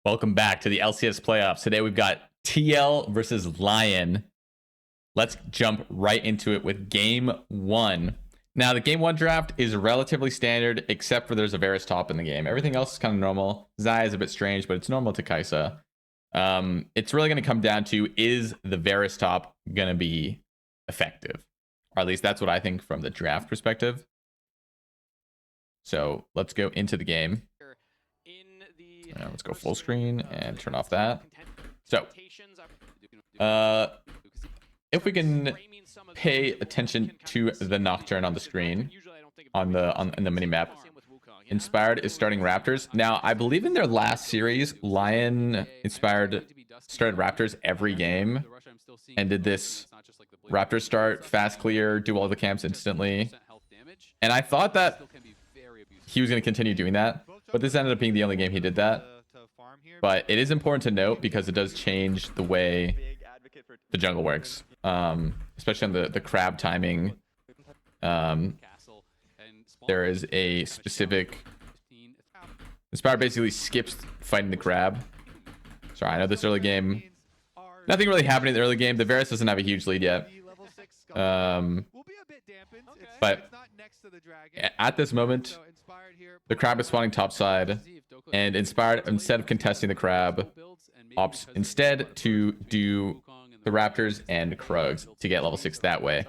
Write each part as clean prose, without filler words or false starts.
Welcome back to the LCS playoffs. Today we've got TL versus LYON. Let's jump right into it with game one. Now, the game one draft is relatively standard, except for there's a Varus top in the game. Everything else is kind of normal. Xayah is a bit strange, but it's normal to Kai'Sa. It's really going to come down to, is the Varus top going to be effective? Or at least that's what I think from the draft perspective. So let's go into the game. Let's go full screen and turn off that. So, if we can pay attention to the Nocturne on the screen, in the mini map, Inspired is starting Raptors. Now, I believe in their last series, LYON Inspired started Raptors every game and did this Raptors start, fast clear, do all the camps instantly. And I thought that he was going to continue doing that, but this ended up being the only game he did that. But it is important to note because it does change the way the jungle works, especially on the crab timing. There is a specific... Inspire basically skips fighting the crab. Sorry, I know this early game... Nothing really happened in the early game. The Varus doesn't have a huge lead yet. But at this moment, the crab is spawning topside, and Inspired, instead of contesting the crab, opts instead to do the Raptors and Krugs to get level 6 that way.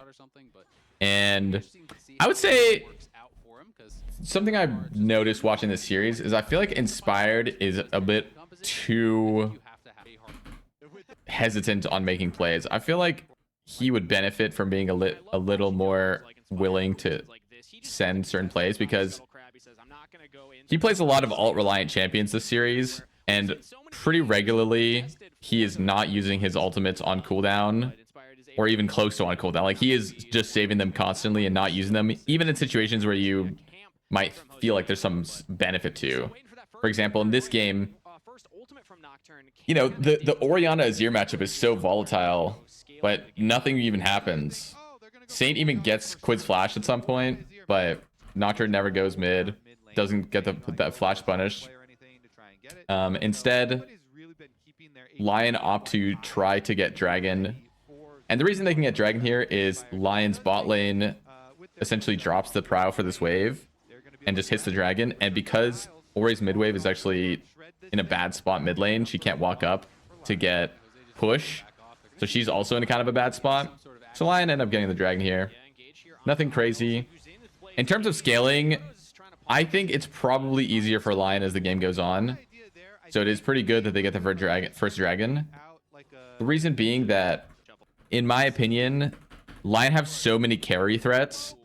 And I would say something I've noticed watching this series is I feel like Inspired is a bit too hesitant on making plays. I feel like he would benefit from being a little more willing to send certain plays, because he plays a lot of alt-reliant champions this series, and pretty regularly he is not using his ultimates on cooldown, or even close to on cooldown. Like, he is just saving them constantly and not using them, even in situations where you might feel like there's some benefit to. For example, in this game, you know, the Orianna Azir matchup is so volatile, but nothing even happens. Saint even gets Quid's flash at some point, but Nocturne never goes mid, doesn't get that flash punished. Instead, LYON opt to try to get Dragon. And the reason they can get Dragon here is LYON's bot lane essentially drops the Prow for this wave and just hits the Dragon. And because Ori's mid wave is actually in a bad spot mid lane, she can't walk up to get push. So she's also in a kind of a bad spot. So LYON end up getting the Dragon here. Nothing crazy. In terms of scaling, I think it's probably easier for LYON as the game goes on. So it is pretty good that they get the first dragon. The reason being that, in my opinion, LYON have so many carry threats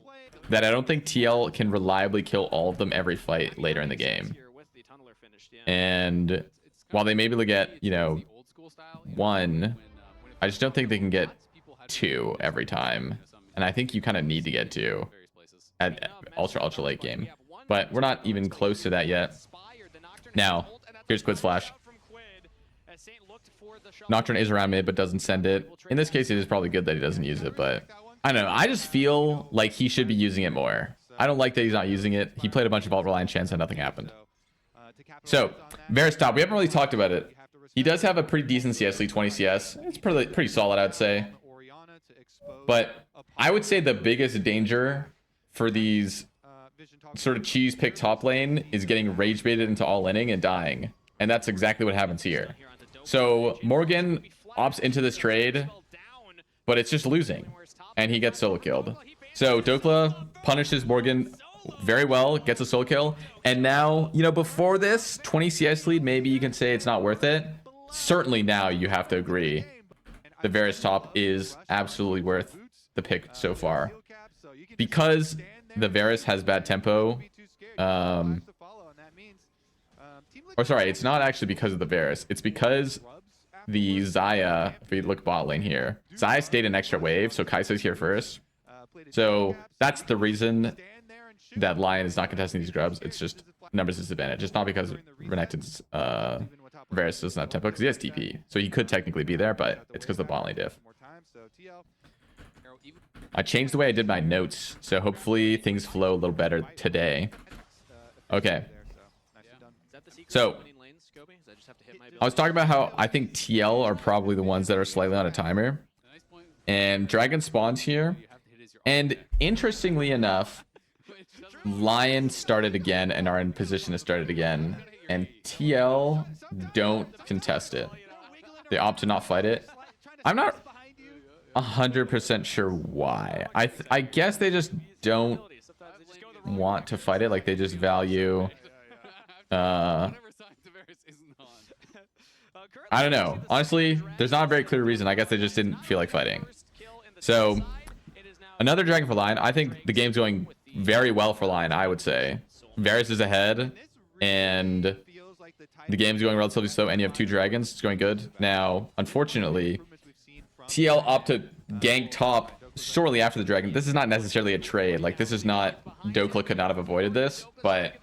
that I don't think TL can reliably kill all of them every fight later in the game. And while they maybe get, you know, one, I just don't think they can get two every time. And I think you kind of need to get two at ultra late game. But we're not even close to that yet. Now, here's Quid's flash. Nocturne is around mid, but doesn't send it. In this case, it is probably good that he doesn't use it, but I don't know. I just feel like he should be using it more. I don't like that he's not using it. He played a bunch of alt-reliant chants and nothing happened. So, Varus top, we haven't really talked about it. He does have a pretty decent CS lead, 20 CS. It's pretty solid, I'd say. But I would say the biggest danger for these sort of cheese pick top lane is getting rage baited into all-inning and dying. And that's exactly what happens here. So Morgan opts into this trade, but it's just losing. And he gets solo killed. So Dokla punishes Morgan very well, gets a solo kill. And now, you know, before this 20 CS lead, maybe you can say it's not worth it. Certainly now you have to agree the Varus top is absolutely worth the pick so far. Because the Varus has bad tempo. Or sorry, it's not actually because of the Varus. It's because the Xayah, if we look bot lane here, Xayah stayed an extra wave, so Kai'Sa's here first. So that's the reason that LYON is not contesting these grubs. It's just numbers disadvantage. It's not because Renekton's Varus doesn't have tempo, because he has TP. So he could technically be there, but it's because of the bot lane diff. I changed the way I did my notes, so hopefully things flow a little better today. Okay. So I was talking about how I think TL are probably the ones that are slightly on a timer. And Dragon spawns here. And interestingly enough, Lion started again and are in position to start it again. And TL don't contest it. They opt to not fight it. I'm not 100% sure why. I guess they just don't want to fight it. Like, they just value... I don't know. Honestly, there's not a very clear reason. I guess they just didn't feel like fighting. So, another Dragon for Lion. I think the game's going very well for Lion, I would say. Varus is ahead, and the game's going relatively slow, and you have 2 dragons. It's going good. Now, unfortunately, TL opt to gank top shortly after the dragon. This is not necessarily a trade. Like, this is not... Dokla could not have avoided this, but...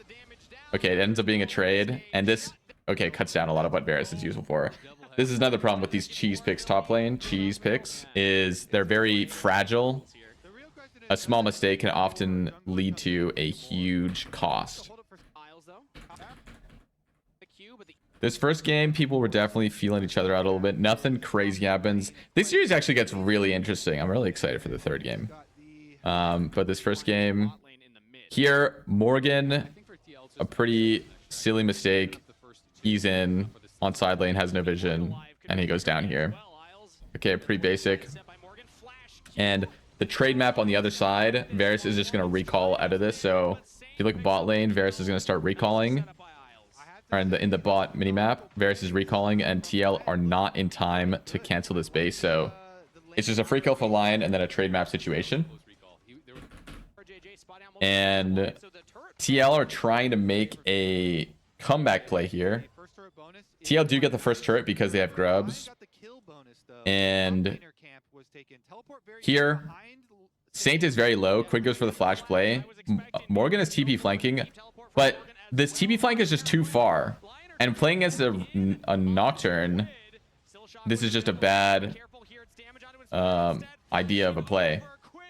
Okay, it ends up being a trade, and this... Okay, cuts down a lot of what Varus is useful for. This is another problem with these cheese picks top lane. Cheese picks is they're very fragile. A small mistake can often lead to a huge cost. This first game, people were definitely feeling each other out a little bit. Nothing crazy happens. This series actually gets really interesting. I'm really excited for the third game. But this first game, here, Morgan, a pretty silly mistake. He's in on side lane, has no vision, and he goes down here. Okay, pretty basic. And the trade map on the other side, Varus is just going to recall out of this. So if you look bot lane, Varus is going to start recalling. Or in the bot minimap, Varus is recalling, and TL are not in time to cancel this base. So it's just a free kill for Lion and then a trade map situation. And TL are trying to make a comeback play here. TL do get the first turret because they have grubs. And here, Saint is very low. Quid goes for the flash play. Morgan is TP flanking, but this TP flank is just too far. And playing against a Nocturne, this is just a bad idea of a play.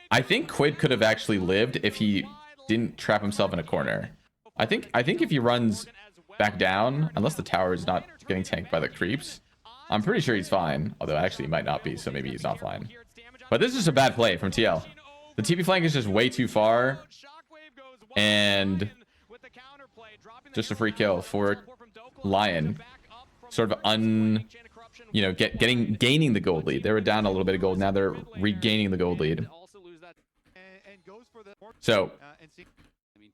I think Quid could have actually lived if he didn't trap himself in a corner. I think if he runs back down, unless the tower is not getting tanked by the creeps, I'm pretty sure he's fine. Although actually he might not be, so maybe he's not fine. But this is just a bad play from TL. The TP flank is just way too far, and just a free kill for Lion. Sort of gaining the gold lead. They were down a little bit of gold. Now they're regaining the gold lead. So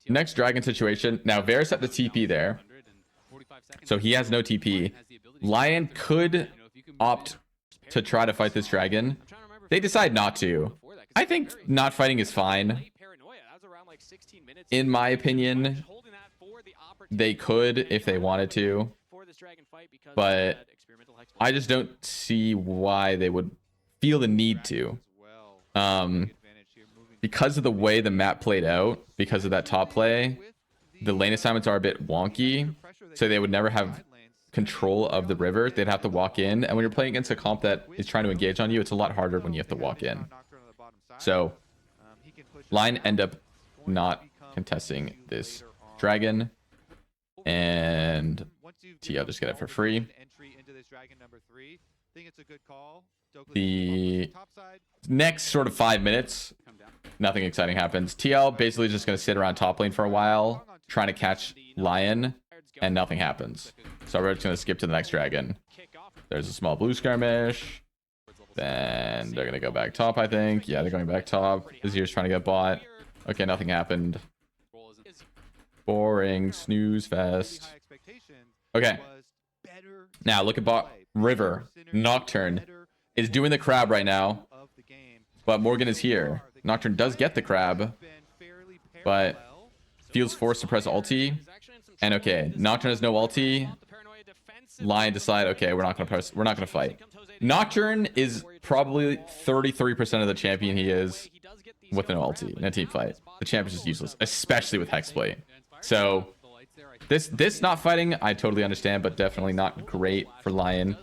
next dragon situation. Now Varus at the TP there. So he has no TP. Lion could opt to try to fight this dragon. They decide not to. I think not fighting is fine. In my opinion, they could if they wanted to. But I just don't see why they would feel the need to. Because of the way the map played out, because of that top play, the lane assignments are a bit wonky. So they would never have control of the river. They'd have to walk in. And when you're playing against a comp that is trying to engage on you, it's a lot harder when you have to walk in. So Lion end up not contesting this dragon. And TL just get it for free. The next sort of 5 minutes, nothing exciting happens. TL basically just going to sit around top lane for a while, trying to catch Lion, and nothing happens. So we're just going to skip to the next dragon. There's a small blue skirmish. Then they're going to go back top, I think. Yeah, they're going back top. Azir's trying to get bot. Okay, nothing happened. Boring. Snooze fest. Okay. Now look at bot. River. Nocturne is doing the crab right now. But Morgan is here. Nocturne does get the crab. But feels forced to press ulti. And okay, Nocturne has no ulti. Lion decide, okay, we're not gonna fight. Nocturne is probably 33% of the champion he is with an ulti in a team fight. The champ is just useless, especially with Hexblade. So this not fighting, I totally understand, but definitely not great for Lion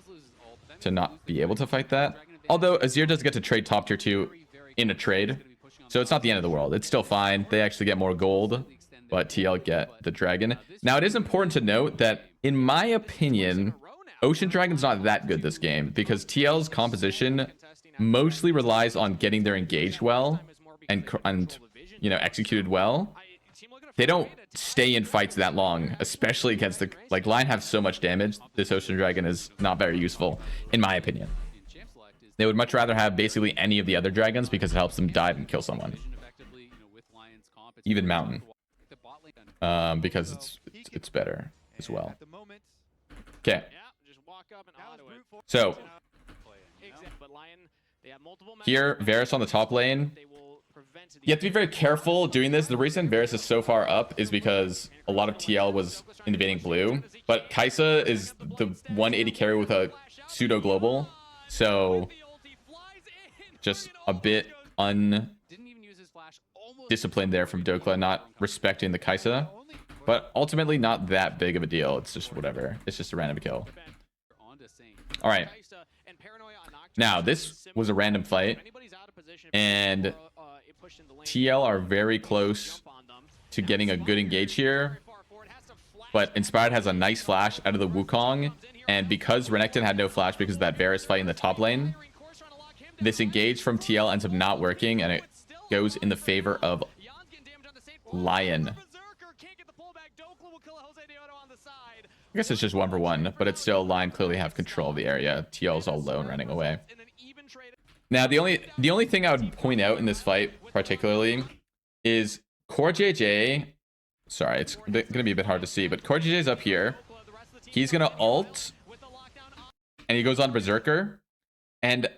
to not be able to fight that. Although Azir does get to trade top tier 2 in a trade, so it's not the end of the world. It's still fine. They actually get more gold, but TL get the dragon. Now, it is important to note that In my opinion, Ocean Dragon's not that good this game because TL's composition mostly relies on getting their engaged well and you know, executed well. They don't stay in fights that long, especially against the like LYON have so much damage. This Ocean Dragon is not very useful, in my opinion. They would much rather have basically any of the other dragons because it helps them dive and kill someone. Even Mountain, because it's better as well. Okay. So here, Varus on the top lane. You have to be very careful doing this. The reason Varus is so far up is because a lot of TL was invading blue, but Kai'Sa is the 180 carry with a pseudo global, so just a bit undisciplined there from Dokla, not respecting the Kai'Sa, but ultimately not that big of a deal. It's just whatever. It's just a random kill. All right. Now, this was a random fight, and TL are very close to getting a good engage here, but Inspired has a nice flash out of the Wukong, and because Renekton had no flash because of that Varus fight in the top lane, this engage from TL ends up not working, and it goes in the favor of LYON. I guess it's just 1v1, but it's still LYON clearly have control of the area. TL's all alone running away. Now, the only thing I would point out in this fight particularly is Core JJ. Sorry, it's going to be a bit hard to see, but Core JJ's up here. He's going to ult, and he goes on Berserker. And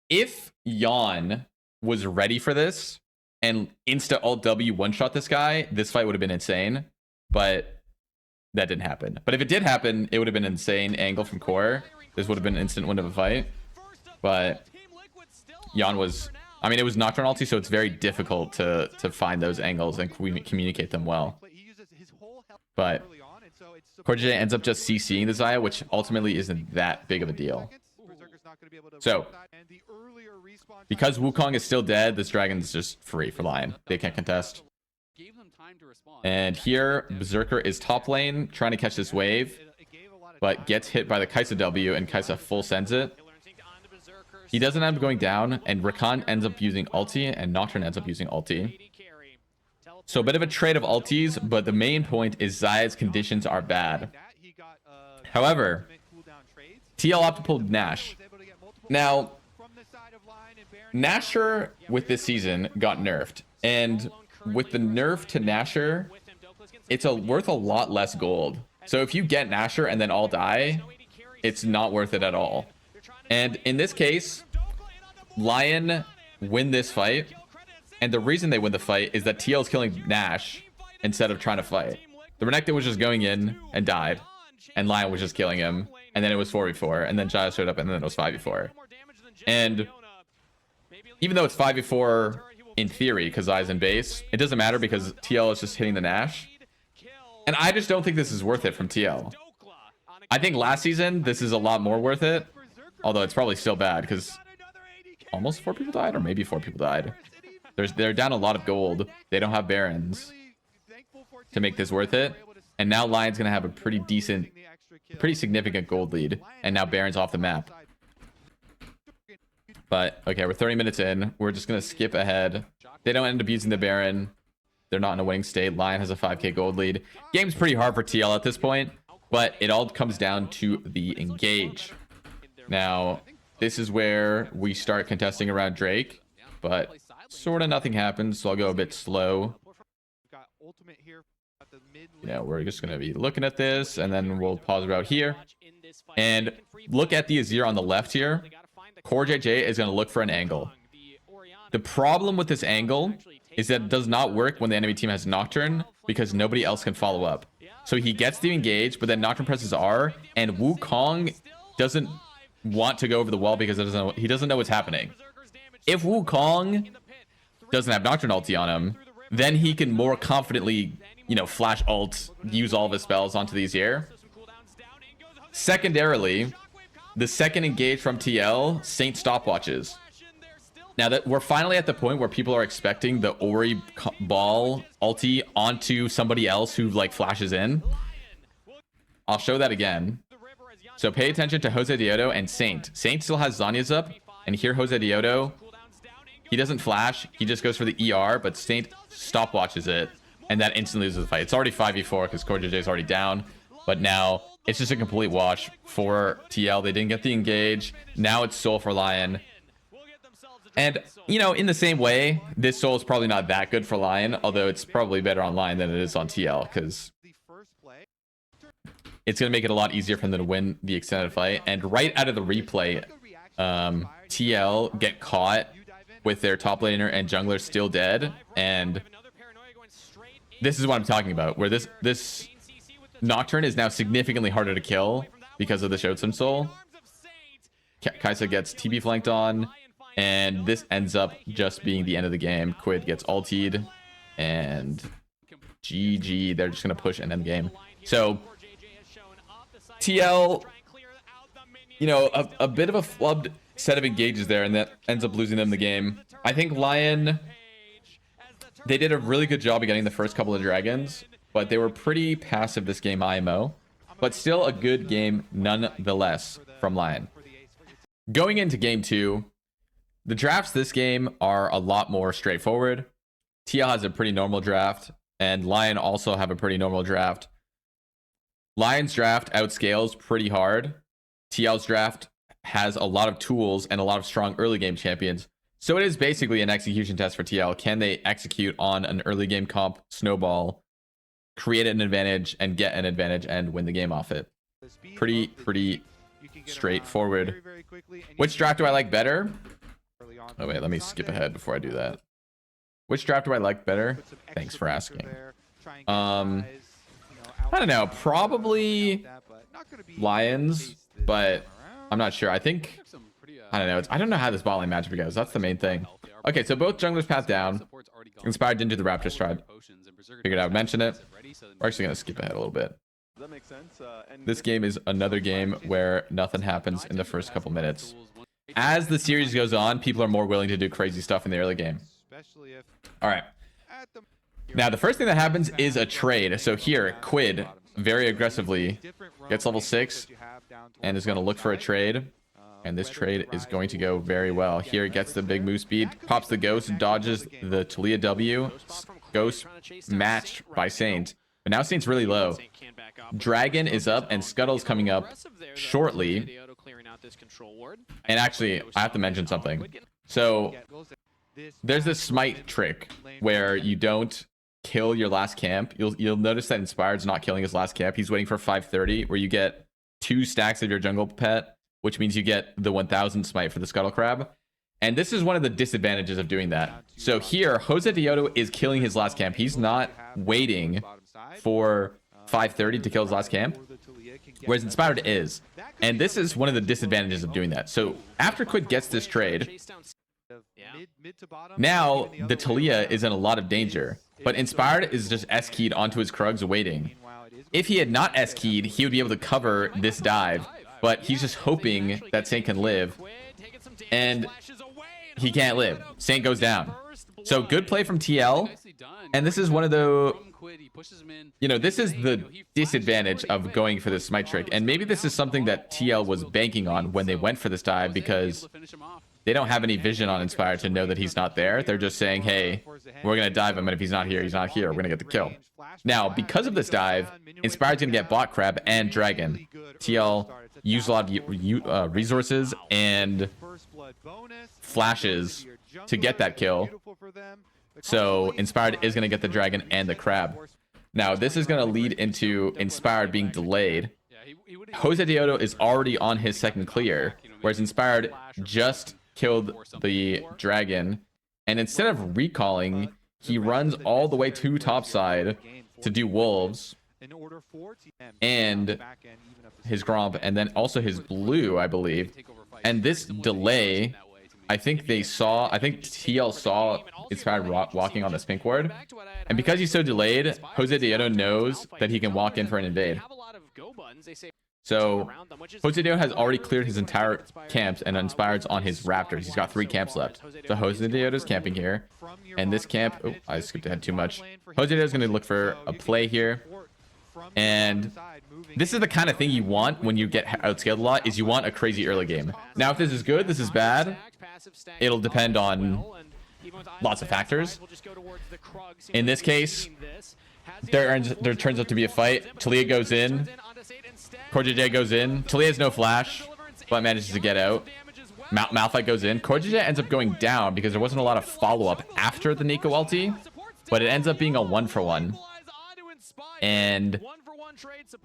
if LYON was ready for this and insta ult W one-shot this guy, this fight would have been insane. But that didn't happen. But if it did happen, it would have been an insane angle from Core. This would have been an instant win of a fight. But LYON was, I mean, it was Nocturne ulti, so it's very difficult to find those angles and communicate them well. But Core JJ ends up just CCing the Xayah, which ultimately isn't that big of a deal. So, because Wukong is still dead, this dragon's just free for LYON. They can't contest. And here, Berserker is top lane, trying to catch this wave, but gets hit by the Kai'Sa W, and Kai'Sa full sends it. He doesn't end up going down, and Rakan ends up using ulti, and Nocturne ends up using ulti. So a bit of a trade of ultis, but the main point is Xayah's conditions are bad. However, TL opted to pull Nash. Now, Nasher with this season got nerfed, and with the nerf to Nasher, it's worth a lot less gold. So if you get Nasher and then all die, it's not worth it at all. And in this case, LYON win this fight, and the reason they win the fight is that TL is killing Nash instead of trying to fight. The Renekton was just going in and died, and LYON was just killing him, and then it was 4v4, and then Xayah showed up, and then it was 5v4. And even though it's 5v4 in theory, because Xayah's in base, it doesn't matter because TL is just hitting the Nash. And I just don't think this is worth it from TL. I think last season, this is a lot more worth it. Although it's probably still bad because almost 4 people died, or maybe 4 people died. They're down a lot of gold. They don't have Barons to make this worth it. And now LYON's going to have a pretty decent, pretty significant gold lead. And now Baron's off the map. But, okay, we're 30 minutes in. We're just going to skip ahead. They don't end up using the Baron. They're not in a winning state. LYON has a 5k gold lead. Game's pretty hard for TL at this point. But it all comes down to the engage. Now, this is where we start contesting around Drake. But sort of nothing happens, so I'll go a bit slow. You know, we're just going to be looking at this, and then we'll pause about here. And look at the Azir on the left here. Core JJ is going to look for an angle. The problem with this angle is that it does not work when the enemy team has Nocturne, because nobody else can follow up. So he gets the engage, but then Nocturne presses R, and Wukong doesn't want to go over the wall because he doesn't know what's happening. If Wukong doesn't have Nocturne ulti on him, then he can more confidently, you know, flash ult, use all of his spells onto these here. Secondarily, the second engage from TL, Saint stopwatches. Now that we're finally at the point where people are expecting the Ori ball ulti onto somebody else who like flashes in. I'll show that again. So pay attention to Jose Diodo and Saint. Saint still has Zanya's up, and here Jose Diodo, he doesn't flash. He just goes for the ER, but Saint stopwatches it, and that instantly loses the fight. It's already 5v4 because Core JJ is already down, but now it's just a complete wash for TL. They didn't get the engage. Now it's Soul for LYON. And, you know, in the same way, this Soul is probably not that good for LYON, although it's probably better on LYON than it is on TL, because it's going to make it a lot easier for them to win the extended fight. And right out of the replay, TL get caught with their top laner and jungler still dead. And this is what I'm talking about, where this Nocturne is now significantly harder to kill because of the Shotsum Soul. Kaisa gets TB flanked on, and this ends up just being the end of the game. Quid gets ultied, and GG. They're just going to push and end the game. So TL, you know, a bit of a flubbed set of engages there, and that ends up losing them the game. I think LYON, they did a really good job of getting the first couple of dragons, but they were pretty passive this game IMO. But still a good game nonetheless from LYON. Going into game 2, the drafts this game are a lot more straightforward. TL has a pretty normal draft, and LYON also have a pretty normal draft. LYON's draft outscales pretty hard. TL's draft has a lot of tools and a lot of strong early game champions. So it is basically an execution test for TL. Can they execute on an early game comp snowball, create an advantage, and get an advantage and win the game off it? Pretty straightforward. Which draft do I like better? Oh wait, let me skip ahead before I do that. Which draft do I like better? Thanks for asking. I don't know, probably LYON's, but I'm not sure. I think, I don't know. I don't know how this bot lane matchup goes. That's the main thing. Okay, so both junglers path down. Inspired didn't do the Raptor stride. Figured I would mention it. We're actually going to skip ahead a little bit. This game is another game where nothing happens in the first couple minutes. As the series goes on, people are more willing to do crazy stuff in the early game. All right. Now, the first thing that happens is a trade. So here, Quid very aggressively gets level 6 and is going to look for a trade. And this trade is going to go very well. Here, it gets the big move speed, pops the Ghost, dodges the Talia W. Ghost matched by Saint. But now Saint's really low. Dragon is up, and Scuttle's coming up shortly. And actually, I have to mention something. So there's this smite trick where you don't kill your last camp. You'll notice that Inspired's not killing his last camp. He's waiting for 530, where you get 2 stacks of your jungle pet, which means you get the 1000 smite for the Scuttle Crab. And this is one of the disadvantages of doing that. So here, Jose Diodo is killing his last camp. He's not waiting for 530 to kill his last camp, whereas Inspired is. And this is one of the disadvantages of doing that. So after Quid gets this trade, now the Talia is in a lot of danger, but Inspired is just S-keyed onto his Krugs waiting. If he had not S-keyed, he would be able to cover this dive, but he's just hoping that Saint can live, and he can't live. Saint goes down. So good play from TL, and this is one of the, you know, this is the disadvantage of going for this smite trick, and maybe this is something that TL was banking on when they went for this dive, because they don't have any vision on Inspired to know that he's not there. They're just saying, hey, we're going to dive him, and if he's not here, he's not here. We're going to get the kill. Now, because of this dive, Inspired's going to get bot crab and dragon. TL used a lot of resources and flashes to get that kill. So Inspired is going to get the dragon and the crab. Now, this is going to lead into Inspired being delayed. Jose Diodo is already on his second clear, whereas Inspired just killed the dragon, and instead of recalling, he runs all the way to topside to do wolves and his Gromp, and then also his blue, I believe. And this delay, I think TL saw Inspired Walking on the Spink Ward, and because he's so delayed, Jose Diodo knows that he can walk in for an invade. So Jose Diodo has already cleared his entire camps, and Inspired's on his Raptors. He's got 3 camps left. So Jose Diodo's camping here, and this camp, oh, I skipped ahead too much. Jose Diodo's going to look for a play here. And this is the kind of thing you want when you get outscaled a lot, is you want a crazy early game. Now, if this is good, this is bad, it'll depend on lots of factors. In this case, there turns out to be a fight. Taliyah goes in. CoreJJ goes in. Taliyah has no flash, but manages to get out. Malphite goes in. CoreJJ ends up going down because there wasn't a lot of follow-up after the Nico ulti, but it ends up being a 1-for-1. And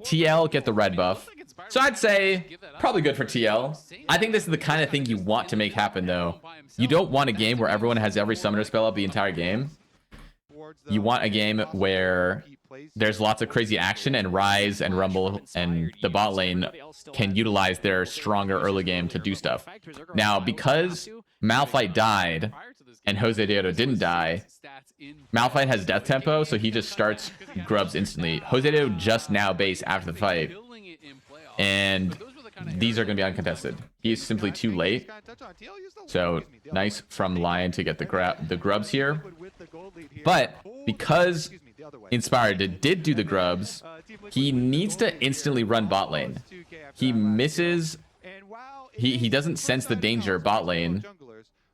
TL get the red buff. So I'd say probably good for TL. I think this is the kind of thing you want to make happen, though. You don't want a game where everyone has every summoner spell up the entire game. You want a game where there's lots of crazy action, and Ryze and Rumble and the bot lane can utilize their stronger early game to do stuff. Now, because Malphite died and Jose Deodo didn't die, Malphite has death tempo, so he just starts grubs instantly. Jose Deodo just now base after the fight, and these are going to be uncontested. He's simply too late. So nice from LYON to get the grubs here. But because Inspired did do the grubs, he needs to instantly run bot lane. He misses. He doesn't sense the danger bot lane,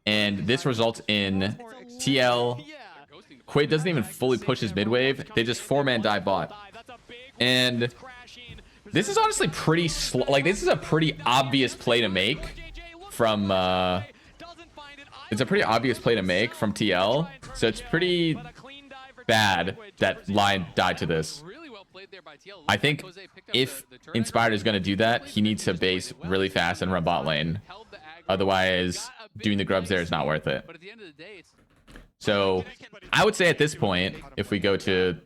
and this results in TL. Quid doesn't even fully push his mid wave. They just 4-man die bot. And this is honestly pretty slow. Like, this is a pretty obvious play to make from it's a pretty obvious play to make from TL. So it's pretty bad that LYON died to this. I think if Inspired is going to do that, he needs to base really fast and run bot lane. Otherwise, doing the grubs there is not worth it. So I would say at this point, if we go to,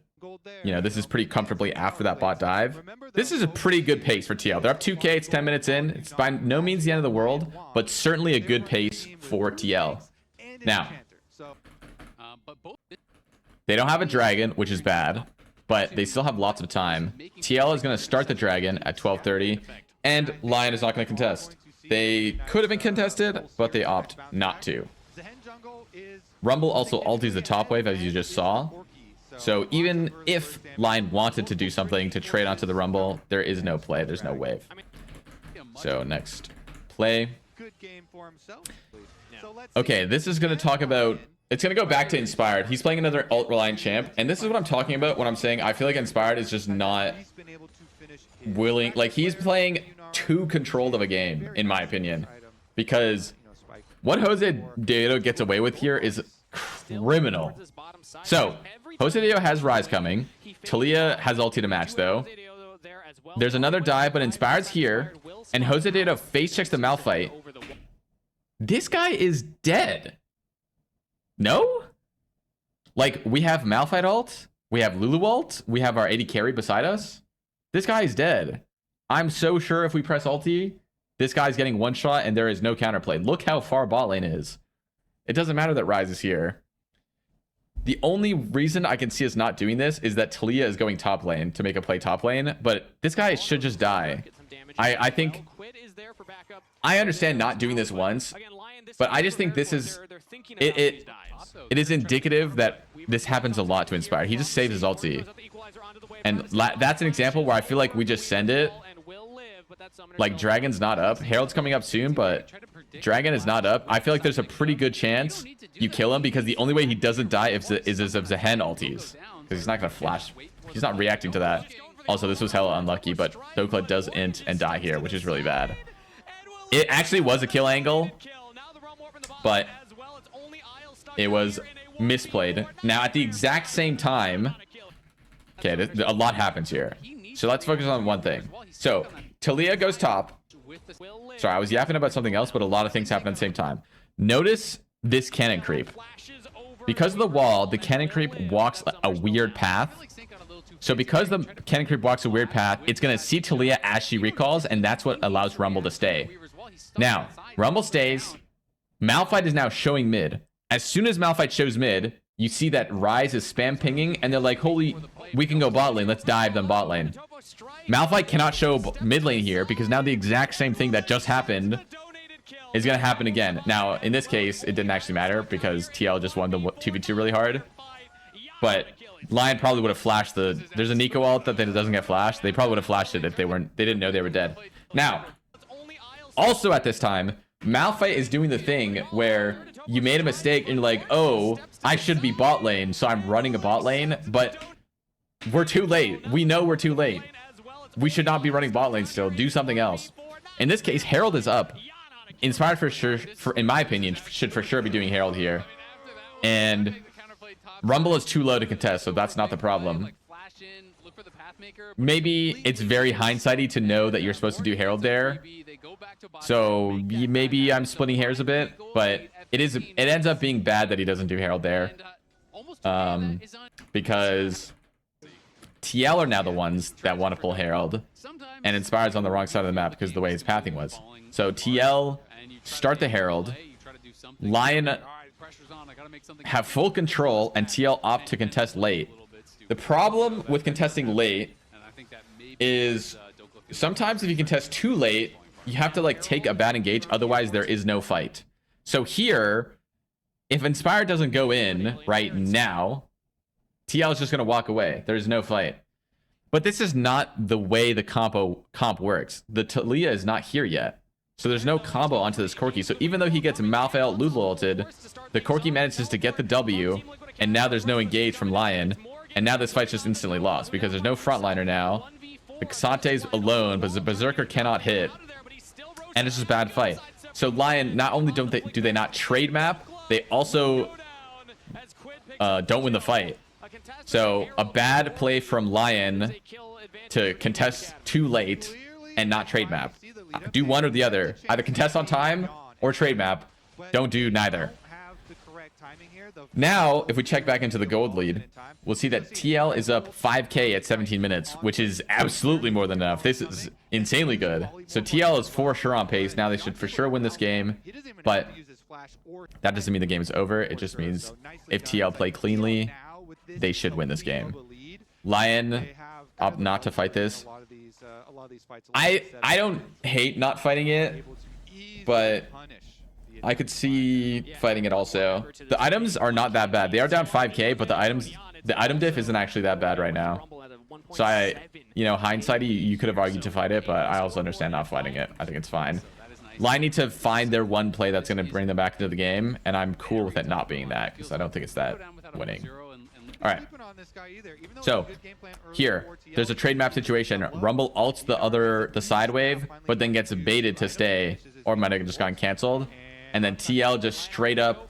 you know, this is pretty comfortably after that bot dive. This is a pretty good pace for TL. They're up 2K. It's 10 minutes in. It's by no means the end of the world, but certainly a good pace for TL. Now, they don't have a dragon, which is bad, but they still have lots of time. TL is going to start the dragon at 12:30, and LYON is not going to contest. They could have been contested, but they opt not to. Rumble also ultis the top wave, as you just saw. So even if LYON wanted to do something to trade onto the Rumble, there is no play. There's no wave. So next play. Okay, this is going to talk about... It's going to go back to Inspired. He's playing another ult-reliant champ. And this is what I'm talking about when I'm saying I feel like Inspired is just not willing... Like, he's playing too controlled of a game, in my opinion. Because what Jose Deodo gets away with here is criminal. So, Jose Deodo has Ryze coming. Taliyah has ulti to match, though. There's another dive, but Inspired's here. And Jose Deodo face checks the Malphite. This guy is dead. No? Like, we have Malphite ult. We have Lulu ult. We have our AD carry beside us. This guy is dead. I'm so sure if we press ulti, this guy's getting one shot and there is no counterplay. Look how far bot lane is. It doesn't matter that Ryze is here. The only reason I can see us not doing this is that Taliyah is going top lane to make a play top lane, but this guy should just die. I think... I understand not doing this once, but I just think this is... It is indicative that this happens a lot to Inspire. He just saves his ulti. And that's an example where I feel like we just send it. Like, Dragon's not up. Herald's coming up soon, but Dragon is not up. I feel like there's a pretty good chance you kill him because the only way he doesn't die is if Zehen ultis. Because he's not going to flash. He's not reacting to that. Also, this was hella unlucky, but Dokla does int and die here, which is really bad. It actually was a kill angle, but it was misplayed. Now, at the exact same time... Okay, a lot happens here. So let's focus on one thing. So, Taliyah goes top. Sorry, I was yapping about something else, but a lot of things happen at the same time. Notice this cannon creep. Because of the wall, the cannon creep walks a weird path. So because the cannon creep walks a weird path, it's going to see Taliyah as she recalls, and that's what allows Rumble to stay. Now, Rumble stays. Malphite is now showing mid. As soon as Malphite shows mid, you see that Ryze is spam pinging, and they're like, holy, we can go bot lane. Let's dive them bot lane. Malphite cannot show mid lane here, because now the exact same thing that just happened is going to happen again. Now, in this case, it didn't actually matter, because TL just won the 2v2 really hard. But LYON probably would have flashed the... There's a Nico ult that doesn't get flashed. They probably would have flashed it if they didn't know they were dead. Now, also at this time, Malphite is doing the thing where you made a mistake and you're like, oh, I should be bot lane, so I'm running a bot lane, but we're too late. We know we're too late. We should not be running bot lane still. Do something else. In this case, Herald is up. Inspired for sure, in my opinion, should for sure be doing Herald here. And Rumble is too low to contest, so that's not the problem. Maybe it's very hindsighty to know that you're supposed to do Herald there. So maybe I'm splitting hairs a bit, but it ends up being bad that he doesn't do Herald there. Because TL are now the ones that want to pull Herald, and Inspired's on the wrong side of the map because of the way his pathing was. So TL start the Herald, LYON have full control, and TL opt to contest late. The problem with contesting late is sometimes if you contest too late, you have to like take a bad engage, otherwise there is no fight. So here, if Inspired doesn't go in right now, TL is just going to walk away. There's no fight. But this is not the way the comp works. The Talia is not here yet. So there's no combo onto this Corki. So even though he gets Malphite out Lulu ulted, the Corki manages to get the W, and now there's no engage from LYON. And now this fight's just instantly lost because there's no frontliner now. The Kasante's alone, but the Berserker cannot hit. And it's just a bad fight. So LYON, not only do they not trade map, they also don't win the fight. So a bad play from LYON to contest too late and not trade map. Do one or the other. Either contest on time or trade map. Don't do neither. Now, if we check back into the gold lead, we'll see that TL is up 5k at 17 minutes, which is absolutely more than enough. This is insanely good. So TL is for sure on pace. Now they should for sure win this game, but that doesn't mean the game is over. It just means if TL play cleanly, they should win this game. LYON opt not to fight this. I don't hate not fighting it, but I could see fighting it also. The items are not that bad. They are down 5k, but the item diff isn't actually that bad right now. So hindsight, you could have argued to fight it, but I also understand not fighting it. I think it's fine. LYON need to find their one play that's going to bring them back into the game, and I'm cool with it not being that, because I don't think it's that winning. All right. So here, there's a trade map situation. Rumble ults the side wave, but then gets baited to stay, or might have just gotten canceled. And then TL just straight up,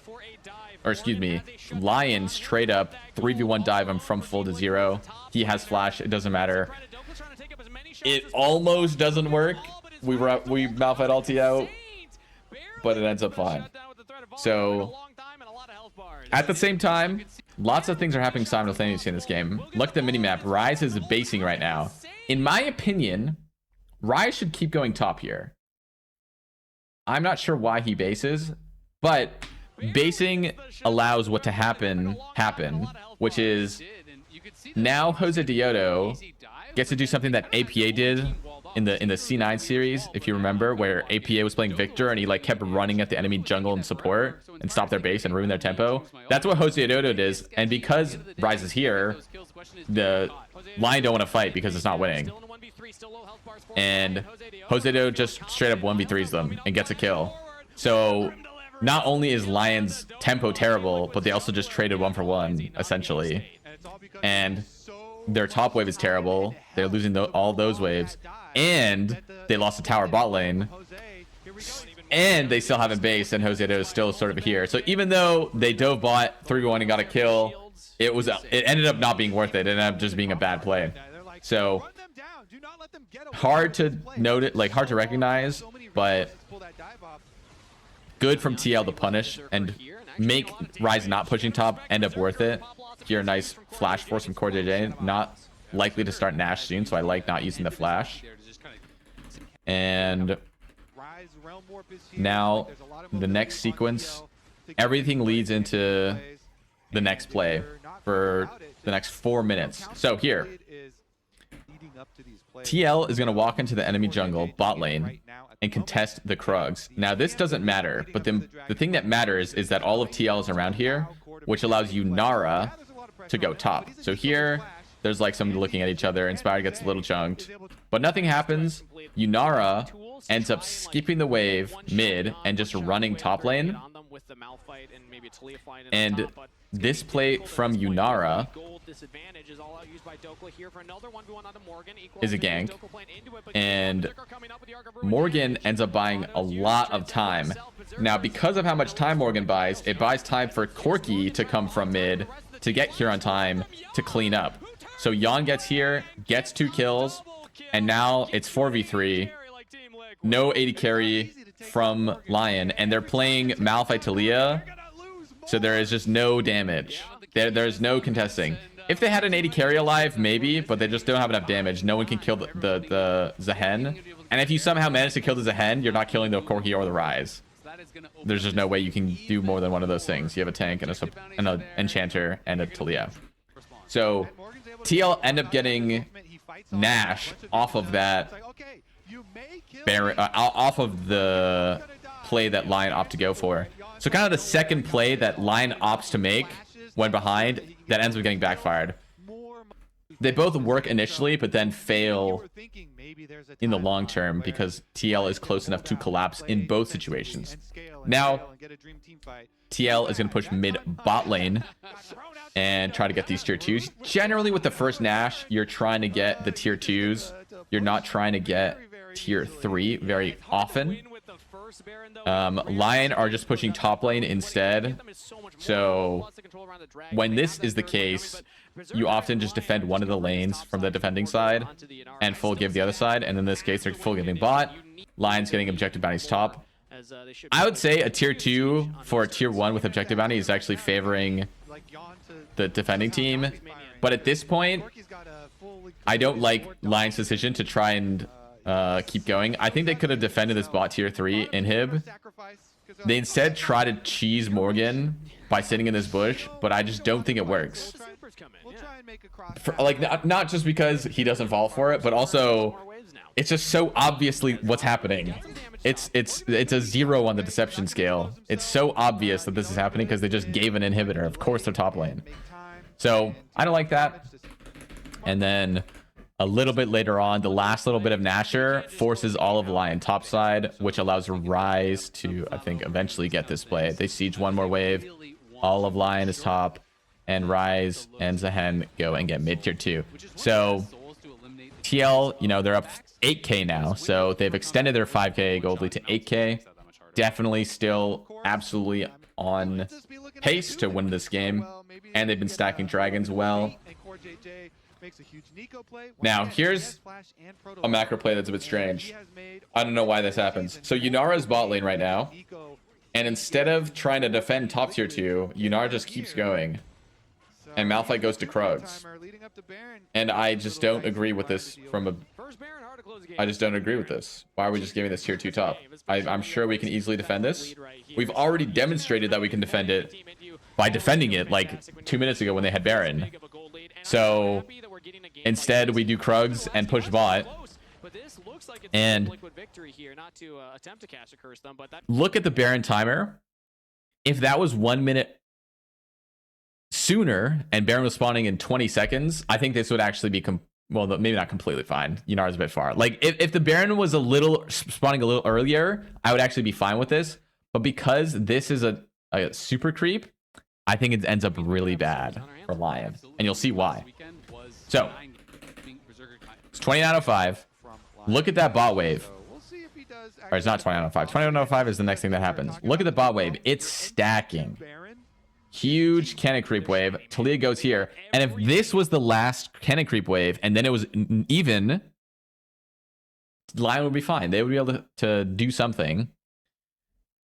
or excuse me, LYON straight up 3v1 dive him from full to 0. He has flash. It doesn't matter. It almost doesn't work. We Malphite ulti out, but it ends up fine. So at the same time, lots of things are happening simultaneously in this game. Look at the minimap. Ryze is basing right now. In my opinion, Ryze should keep going top here. I'm not sure why he bases, but basing allows what to happen, which is now Jose Diodo gets to do something that APA did in the C9 series, if you remember, where APA was playing Victor and he like kept running at the enemy jungle and support and stop their base and ruin their tempo. That's what Jose Diodo does, and because Ryze is here, the LYON don't want to fight because it's not winning. And Jose Diodo just straight up 1v3s them and gets a kill. So not only is LYON's tempo terrible, but they also just traded 1-for-1 essentially. And their top wave is terrible. They're losing all those waves. And they lost a tower bot lane. And they still haven't based, and Jose Diodo is still sort of here. So even though they dove bot 3v1 and got a kill, it ended up not being worth it. It ended up just being a bad play. So hard to note it, like hard to recognize, but good from TL to punish and make Ryze not pushing top end up worth it. Here, a nice flash force from Core JJ. Not likely to start Nash soon, so I like not using the flash. And now the next sequence, everything leads into the next play for the next 4 minutes. So here, TL is going to walk into the enemy jungle bot lane and contest the Krugs. Now this doesn't matter, but the thing that matters is that all of TL is around here, which allows you Nara to go top. So here, there's like somebody looking at each other. Inspired gets a little chunked, but nothing happens. Yunara ends up skipping the wave mid and just running top lane. And this play from Yunara is a gank, and Morgan ends up buying a lot of time. Now, because of how much time Morgan buys, it buys time for Corki to come from mid to get here on time to clean up. So LYON gets here, gets 2 kills, and now it's 4v3. No AD carry from LYON, and they're playing Malphite Talia, so there is just no damage. There's no contesting. If they had an AD carry alive, maybe, but they just don't have enough damage. No one can kill the Zehen. And if you somehow manage to kill the Zehen, you're not killing the Corki or the Ryze. There's just no way you can do more than one of those things. You have a tank and an Enchanter and a Talia. So TL end up getting Nash off of that off of the play that LYON opt to go for. So kind of the second play that LYON opts to make when behind that ends up getting backfired. They both work initially, but then fail in the long term because TL is close enough to collapse in both situations. Now, TL is going to push mid bot lane and try to get these tier 2s. Generally, with the first Nash, you're trying to get the tier 2s. You're not trying to get tier 3 very often. LYON are just pushing top lane instead. So when this is the case, you often just defend one of the lanes from the defending side and full give the other side. And in this case, they're full giving bot. LYON's getting objective bounties top. I would say a tier 2 for a tier 1 with objective bounty is actually favoring the defending team. But at this point, I don't like LYON's decision to try and keep going. I think they could have defended this bot tier 3 inhib. They instead try to cheese Morgan by sitting in this bush, but I just don't think it works. Like, not just because he doesn't fall for it, but also it's just so obviously what's happening. It's a 0 on the deception scale. It's so obvious that this is happening because they just gave an inhibitor. Of course they're top lane. So I don't like that. And then a little bit later on, the last little bit of Nasher forces all of LYON topside, which allows Ryze to, I think, eventually get this play. They siege one more wave. All of LYON is top, and Ryze and Zehen go and get mid tier 2. So TL, you know, they're up 8k now, so they've extended their 5k gold lead to 8k. Definitely still absolutely on pace to win this game, and they've been stacking dragons well. Now, here's a macro play that's a bit strange. I don't know why this happens. So Yunara's bot lane right now, and instead of trying to defend top tier 2, Yunara just keeps going. And Malphite goes to Krugs. And I just don't agree with this I just don't agree with this. Why are we just giving this tier 2 top? I'm sure we can easily defend this. We've already demonstrated that we can defend it by defending it like 2 minutes ago when they had Baron. So instead we do Krugs and push bot. And look at the Baron timer. If that was 1 minute sooner and Baron was spawning in 20 seconds, I think this would actually be well, maybe not completely fine. Yunara's a bit far. Like if the Baron was spawning a little earlier, I would actually be fine with this. But because this is a super creep, I think it ends up really bad for LYON, and you'll see why. So it's 29:05. Look at that bot wave. Or it's not 29:05. 29:05 is the next thing that happens. Look at the bot wave. It's stacking. Huge cannon creep wave. Talia goes here. And if this was the last cannon creep wave and then it was even, LYON would be fine. They would be able to do something.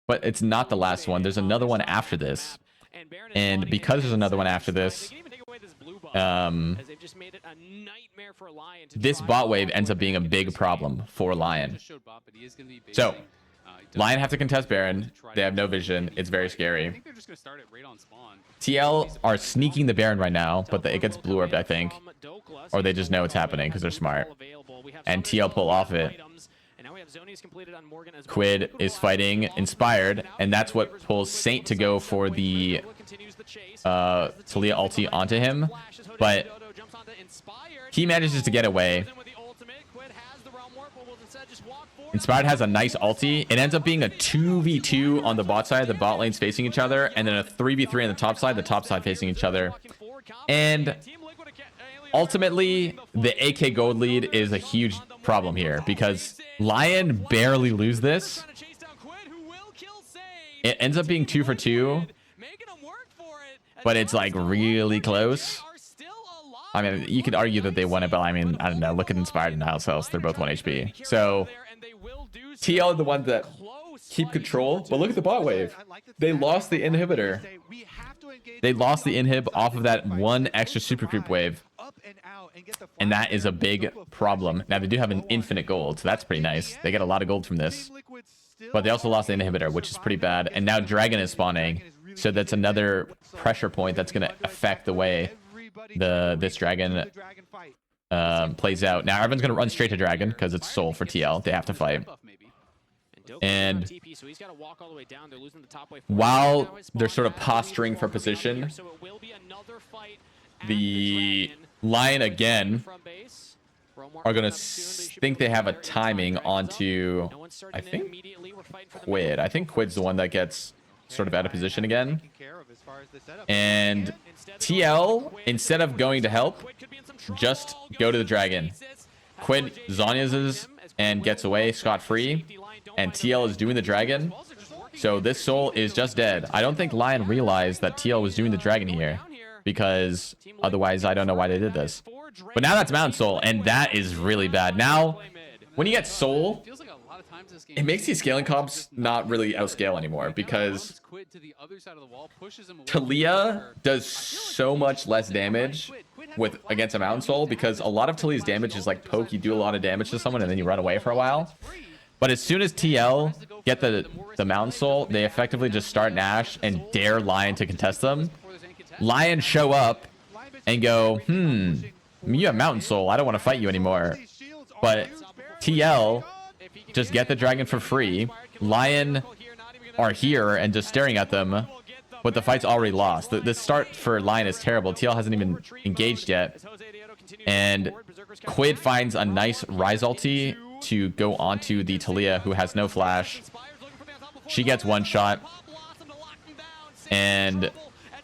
But it's not the last one. There's another one after this. And because there's another one after this, this bot wave ends up being a big problem for LYON. So LYON have to contest Baron. They have no vision. It's very scary. TL are sneaking the Baron right now, but it gets blue orbed, I think. Or they just know it's happening because they're smart. And TL pull off it. Quid is fighting Inspired, and that's what pulls Saint to go for the Talia ulti onto him, but he manages to get away. Inspired has a nice ulti. It ends up being a 2v2 on the bot side, the bot lanes facing each other, and then a 3v3 on the top side facing each other. And ultimately, the AK gold lead is a huge problem here because LYON barely lose this. It ends up being 2 for 2, but it's like really close. I mean, you could argue that they won it, but I mean, I don't know. Look at Inspired and LCS. They're both 1 HP. So TL are the ones that keep control, but look at the bot wave. They lost the inhibitor. They lost the inhib off of that one extra super creep wave, and that is a big problem. Now they do have an infinite gold, so that's pretty nice. They get a lot of gold from this, but they also lost the inhibitor, which is pretty bad. And now Dragon is spawning, so that's another pressure point that's going to affect the way this Dragon plays out. Now everyone's going to run straight to Dragon because it's Soul for TL. They have to fight. And while they're sort of posturing for position, the LYON again are going to think they have a timing onto, I think, Quid. I think Quid's the one that gets sort of out of position again. And TL, instead of going to help, just go to the Dragon. Quid Zhonya's and gets away scot-free. And TL is doing the Dragon. So this Soul is just dead. I don't think LYON realized that TL was doing the Dragon here, because otherwise I don't know why they did this. But now that's Mountain Soul, and that is really bad. Now, when you get Soul, it makes these scaling comps not really outscale anymore, because Talia does so much less damage against a Mountain Soul, because a lot of Talia's damage is like poke. You do a lot of damage to someone and then you run away for a while. But as soon as TL get the Mountain Soul, they effectively just start Nash and dare LYON to contest them. LYON show up and go, you have Mountain Soul. I don't want to fight you anymore. But TL just get the Dragon for free. LYON are here and just staring at them, but the fight's already lost. The start for LYON is terrible. TL hasn't even engaged yet. And Quid finds a nice Rise ulti to go onto the Talia, who has no flash. She gets one shot, and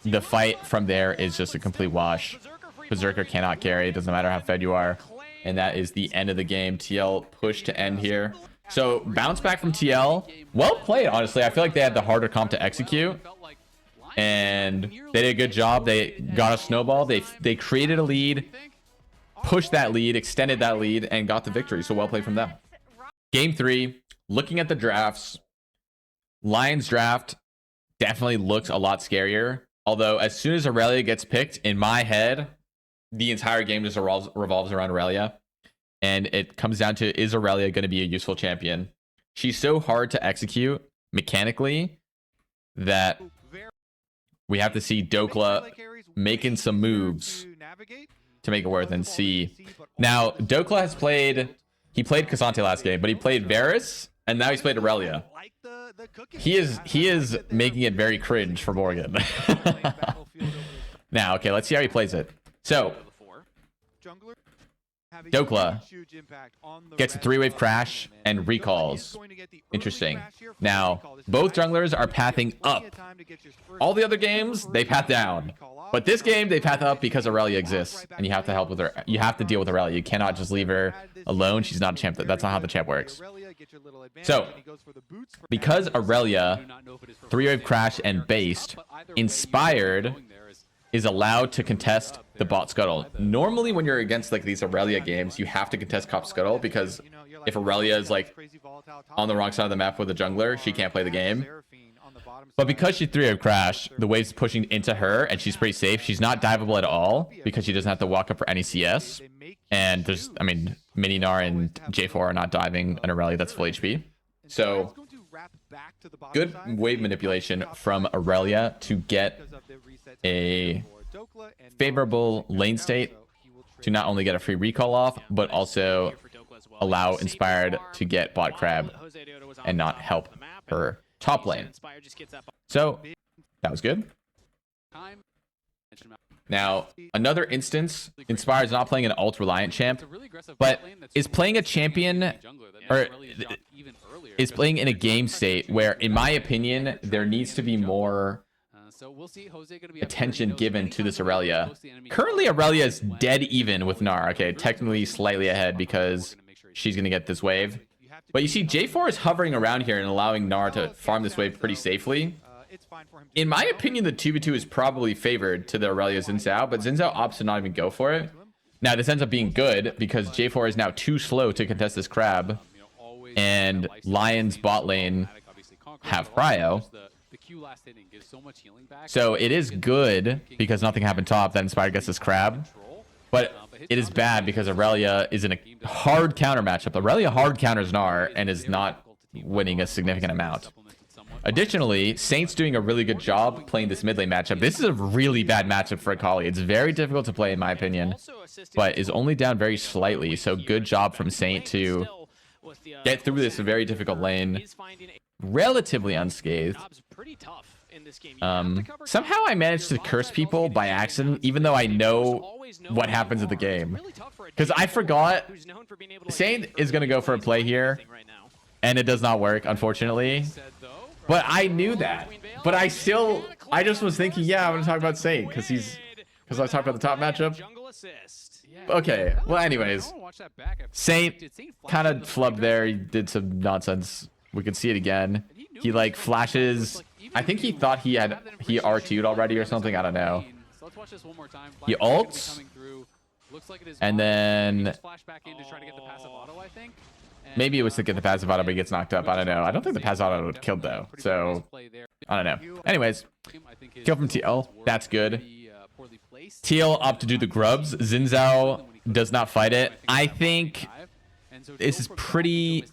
the fight from there is just a complete wash. Berserker cannot carry. It doesn't matter how fed you are. And that is the end of the game. TL push to end here. So bounce back from TL. Well played, honestly. I feel like they had the harder comp to execute, and they did a good job. They got a snowball. They created a lead, pushed that lead, extended that lead, and got the victory. So well played from them. Game 3, looking at the drafts, LYON's draft definitely looks a lot scarier. Although as soon as Aurelia gets picked, in my head, the entire game just revolves around Aurelia. And it comes down to, is Aurelia going to be a useful champion? She's so hard to execute mechanically that we have to see Dokla making some moves to make it worth and see. Now, Dokla has played... He played Cassante last game, but he played Varus, and now he's played Aurelia. He is making it very cringe for Morgan. Now, okay, let's see how he plays it. So, Dokla gets a 3-wave crash and recalls. Interesting. Now, both junglers are pathing up. All the other games, they path down. But this game, they path up because Aurelia exists, and you have to help with her. You have to deal with Aurelia. You cannot just leave her alone. She's not a champ. That's not how the champ works. So, because Aurelia 3-wave crash and based, Inspired is allowed to contest the bot scuttle. Normally, when you're against like these Aurelia games, you have to contest cop scuttle, because if Aurelia is like on the wrong side of the map with a jungler, she can't play the game. But because she 3-wave crash, the wave's pushing into her, and she's pretty safe. She's not diveable at all because she doesn't have to walk up for any CS. And there's, I mean, Mininar and J4 are not diving an Aurelia that's full HP. So good wave manipulation from Aurelia to get a favorable lane state to not only get a free recall off, but also allow Inspired to get bot crab and not help her top lane. So that was good. Now, another instance, Inspired's not playing an ult reliant champ, but is playing a champion, or is playing in a game state where, in my opinion, there needs to be more attention given to this Aurelia. Currently, Aurelia is dead even with Gnar. Okay, technically slightly ahead because she's going to get this wave. But you see, J4 is hovering around here and allowing Gnar to farm this wave pretty safely. In my opinion, the 2v2 is probably favored to the Aurelia Xin Zhao, but Xin Zhao opts to not even go for it. Now, this ends up being good because J4 is now too slow to contest this crab, and Lion's bot lane have Cryo. So it is good because nothing happened top that Inspired gets this crab, but it is bad because Aurelia is in a hard counter matchup. Aurelia hard counters Gnar and is not winning a significant amount. Additionally, Saint's doing a really good job playing this mid lane matchup. This is a really bad matchup for Akali. It's very difficult to play in my opinion, but is only down very slightly. So good job from Saint to get through this very difficult lane relatively unscathed. Somehow I managed to curse people by accident, even though I know what happens in the game. Because I forgot Saint is going to go for a play here, and it does not work, unfortunately. But I knew that. But I just was thinking, yeah, I'm going to talk about Saint because I was talking about the top matchup. Okay, well, anyways, Saint kind of flubbed there. He did some nonsense. We can see it again. He like flashes. I think he thought he R2'd already or something. I don't know. He ults. And then maybe it was to get the passive auto, but he gets knocked up. I don't know. I don't think the passive auto would have killed though. So I don't know. Anyways, kill from TL. That's good. TL up to do the grubs. Xin Zhao does not fight it. I think this is pretty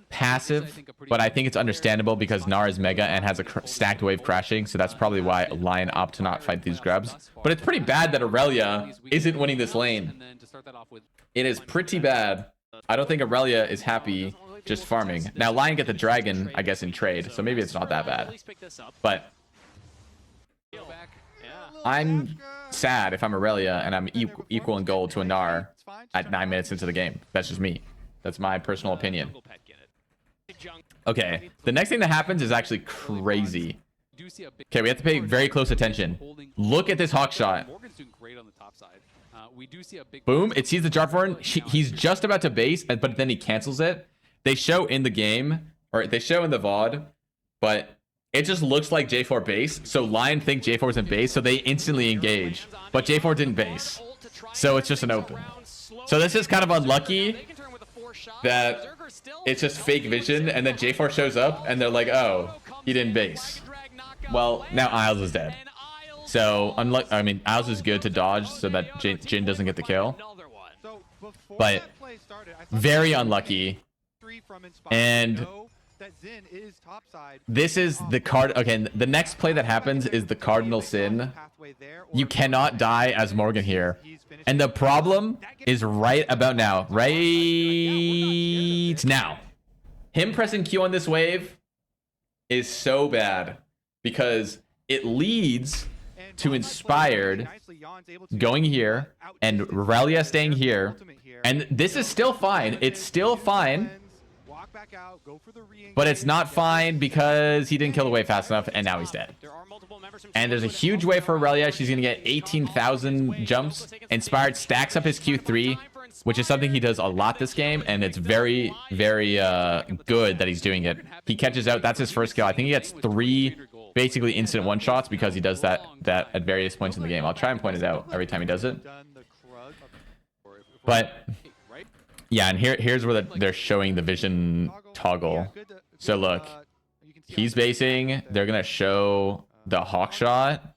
passive, but I think it's understandable because Gnar is mega and has a stacked wave crashing, so that's probably why Lion opt to not fight these grubs. But it's pretty bad that Aurelia isn't winning this lane. It is pretty bad. I don't think Aurelia is happy just farming. Now Lion get the dragon, I guess, in trade, so maybe it's not that bad. But I'm sad if I'm Aurelia and I'm equal in gold to a Gnar at 9 minutes into the game. That's just me. That's my personal opinion. Okay, the next thing that happens is actually crazy. Okay, we have to pay very close attention. Look at this hawk shot. Boom, it sees the Jarvan. He's just about to base, but then he cancels it. They show in the game, or they show in the VOD, but it just looks like J4 base. So Lion think J4 is in base, so they instantly engage. But J4 didn't base. So it's just an open. So this is kind of unlucky that it's just fake vision, and then J4 shows up, and they're like, oh, he didn't base. Well, now Isles is dead. So, I mean, Isles is good to dodge so that Jhin doesn't get the kill. But very unlucky. And this is the card. Okay, the next play that happens is the cardinal sin. You cannot die as Morgan here. And the problem is right about now. Right now. Him pressing Q on this wave is so bad because it leads to Inspired going here and Aurelia staying here. And this is still fine. It's still fine. But it's not fine because he didn't kill the wave fast enough, and now he's dead. And there's a huge wave for Aurelia. She's going to get 18,000 jumps. Inspired stacks up his Q3, which is something he does a lot this game, and it's very, very good that he's doing it. He catches out. That's his first kill. I think he gets 3 basically instant one-shots because he does that at various points in the game. I'll try and point it out every time he does it. But yeah, and here's where they're showing the vision toggle. So look, he's basing. They're gonna show the hawk shot.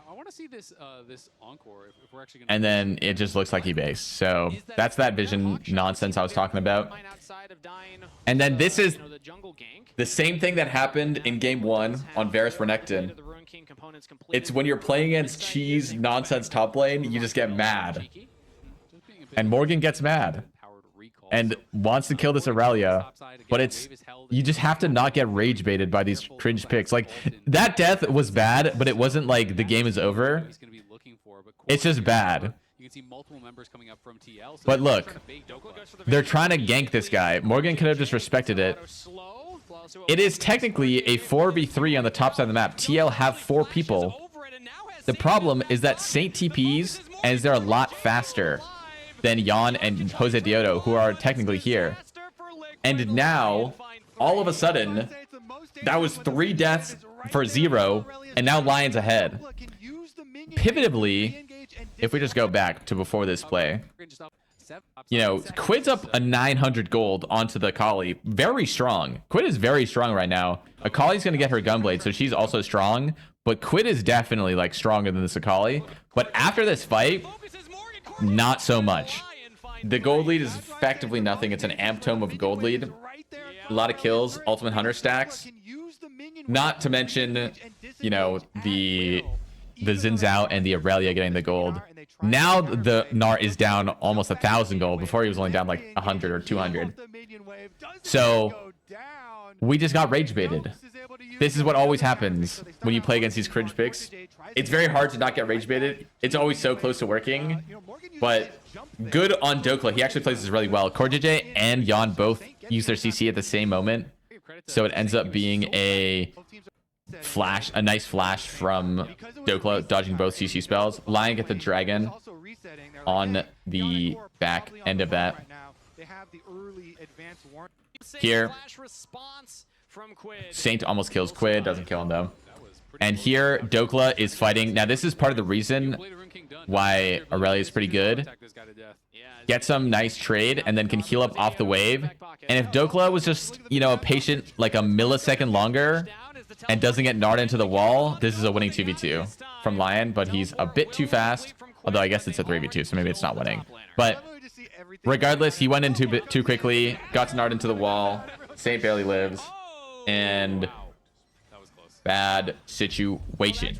I want to see this encore if we're actually gonna. And then it just looks like he based. So that's that vision nonsense I was talking about. And then this is the same thing that happened in game 1 on Varus Renekton. It's when you're playing against cheese nonsense top lane, you just get mad. And Morgan gets mad. and wants to kill this Aurelia, but it's you just have to not get rage baited by these cringe picks. Like that death was bad, but it wasn't like the game is over. It's just bad. But look, they're trying to gank this guy. Morgan could have just respected it. It is technically a 4v3 on the top side of the map. TL have 4 people. The problem is that Saint TPs, and they're a lot faster than LYON and Jose Diodo, who are technically here. And now, all of a sudden, that was 3 deaths for 0, and now Lion's ahead. Pivotably, if we just go back to before this play, you know, Quid's up a 900 gold onto the Akali. Very strong. Quid is very strong right now. Akali's going to get her Gunblade, so she's also strong. But Quid is definitely, like, stronger than this Akali. But after this fight, not so much. The gold lead is effectively nothing. It's an amp tome of gold lead. A lot of kills, ultimate hunter stacks. Not to mention, you know, the Xin Zhao and the Aurelia getting the gold. Now the Gnar is down almost 1,000 gold. Before he was only down like 100 or 200. So we just got rage baited. This is what always happens when you play against these cringe picks. It's very hard to not get rage baited. It's always so close to working. But good on Dokla. He actually plays this really well. CoreJJ and LYON both use their CC at the same moment. So it ends up being a flash, a nice flash from Dokla, dodging both CC spells. Lion get the dragon on the back end of that. Here, Saint almost kills Quid, doesn't kill him though. And here, Dokla is fighting. Now, this is part of the reason why Aurelia is pretty good. Get some nice trade and then can heal up off the wave. And if Dokla was just, you know, patient like a millisecond longer and doesn't get Nard into the wall, this is a winning 2v2 from Lion, but he's a bit too fast. Although I guess it's a 3v2, so maybe it's not winning. But regardless, he went in too quickly, got to Nard into the wall. Saint barely lives. And bad situation.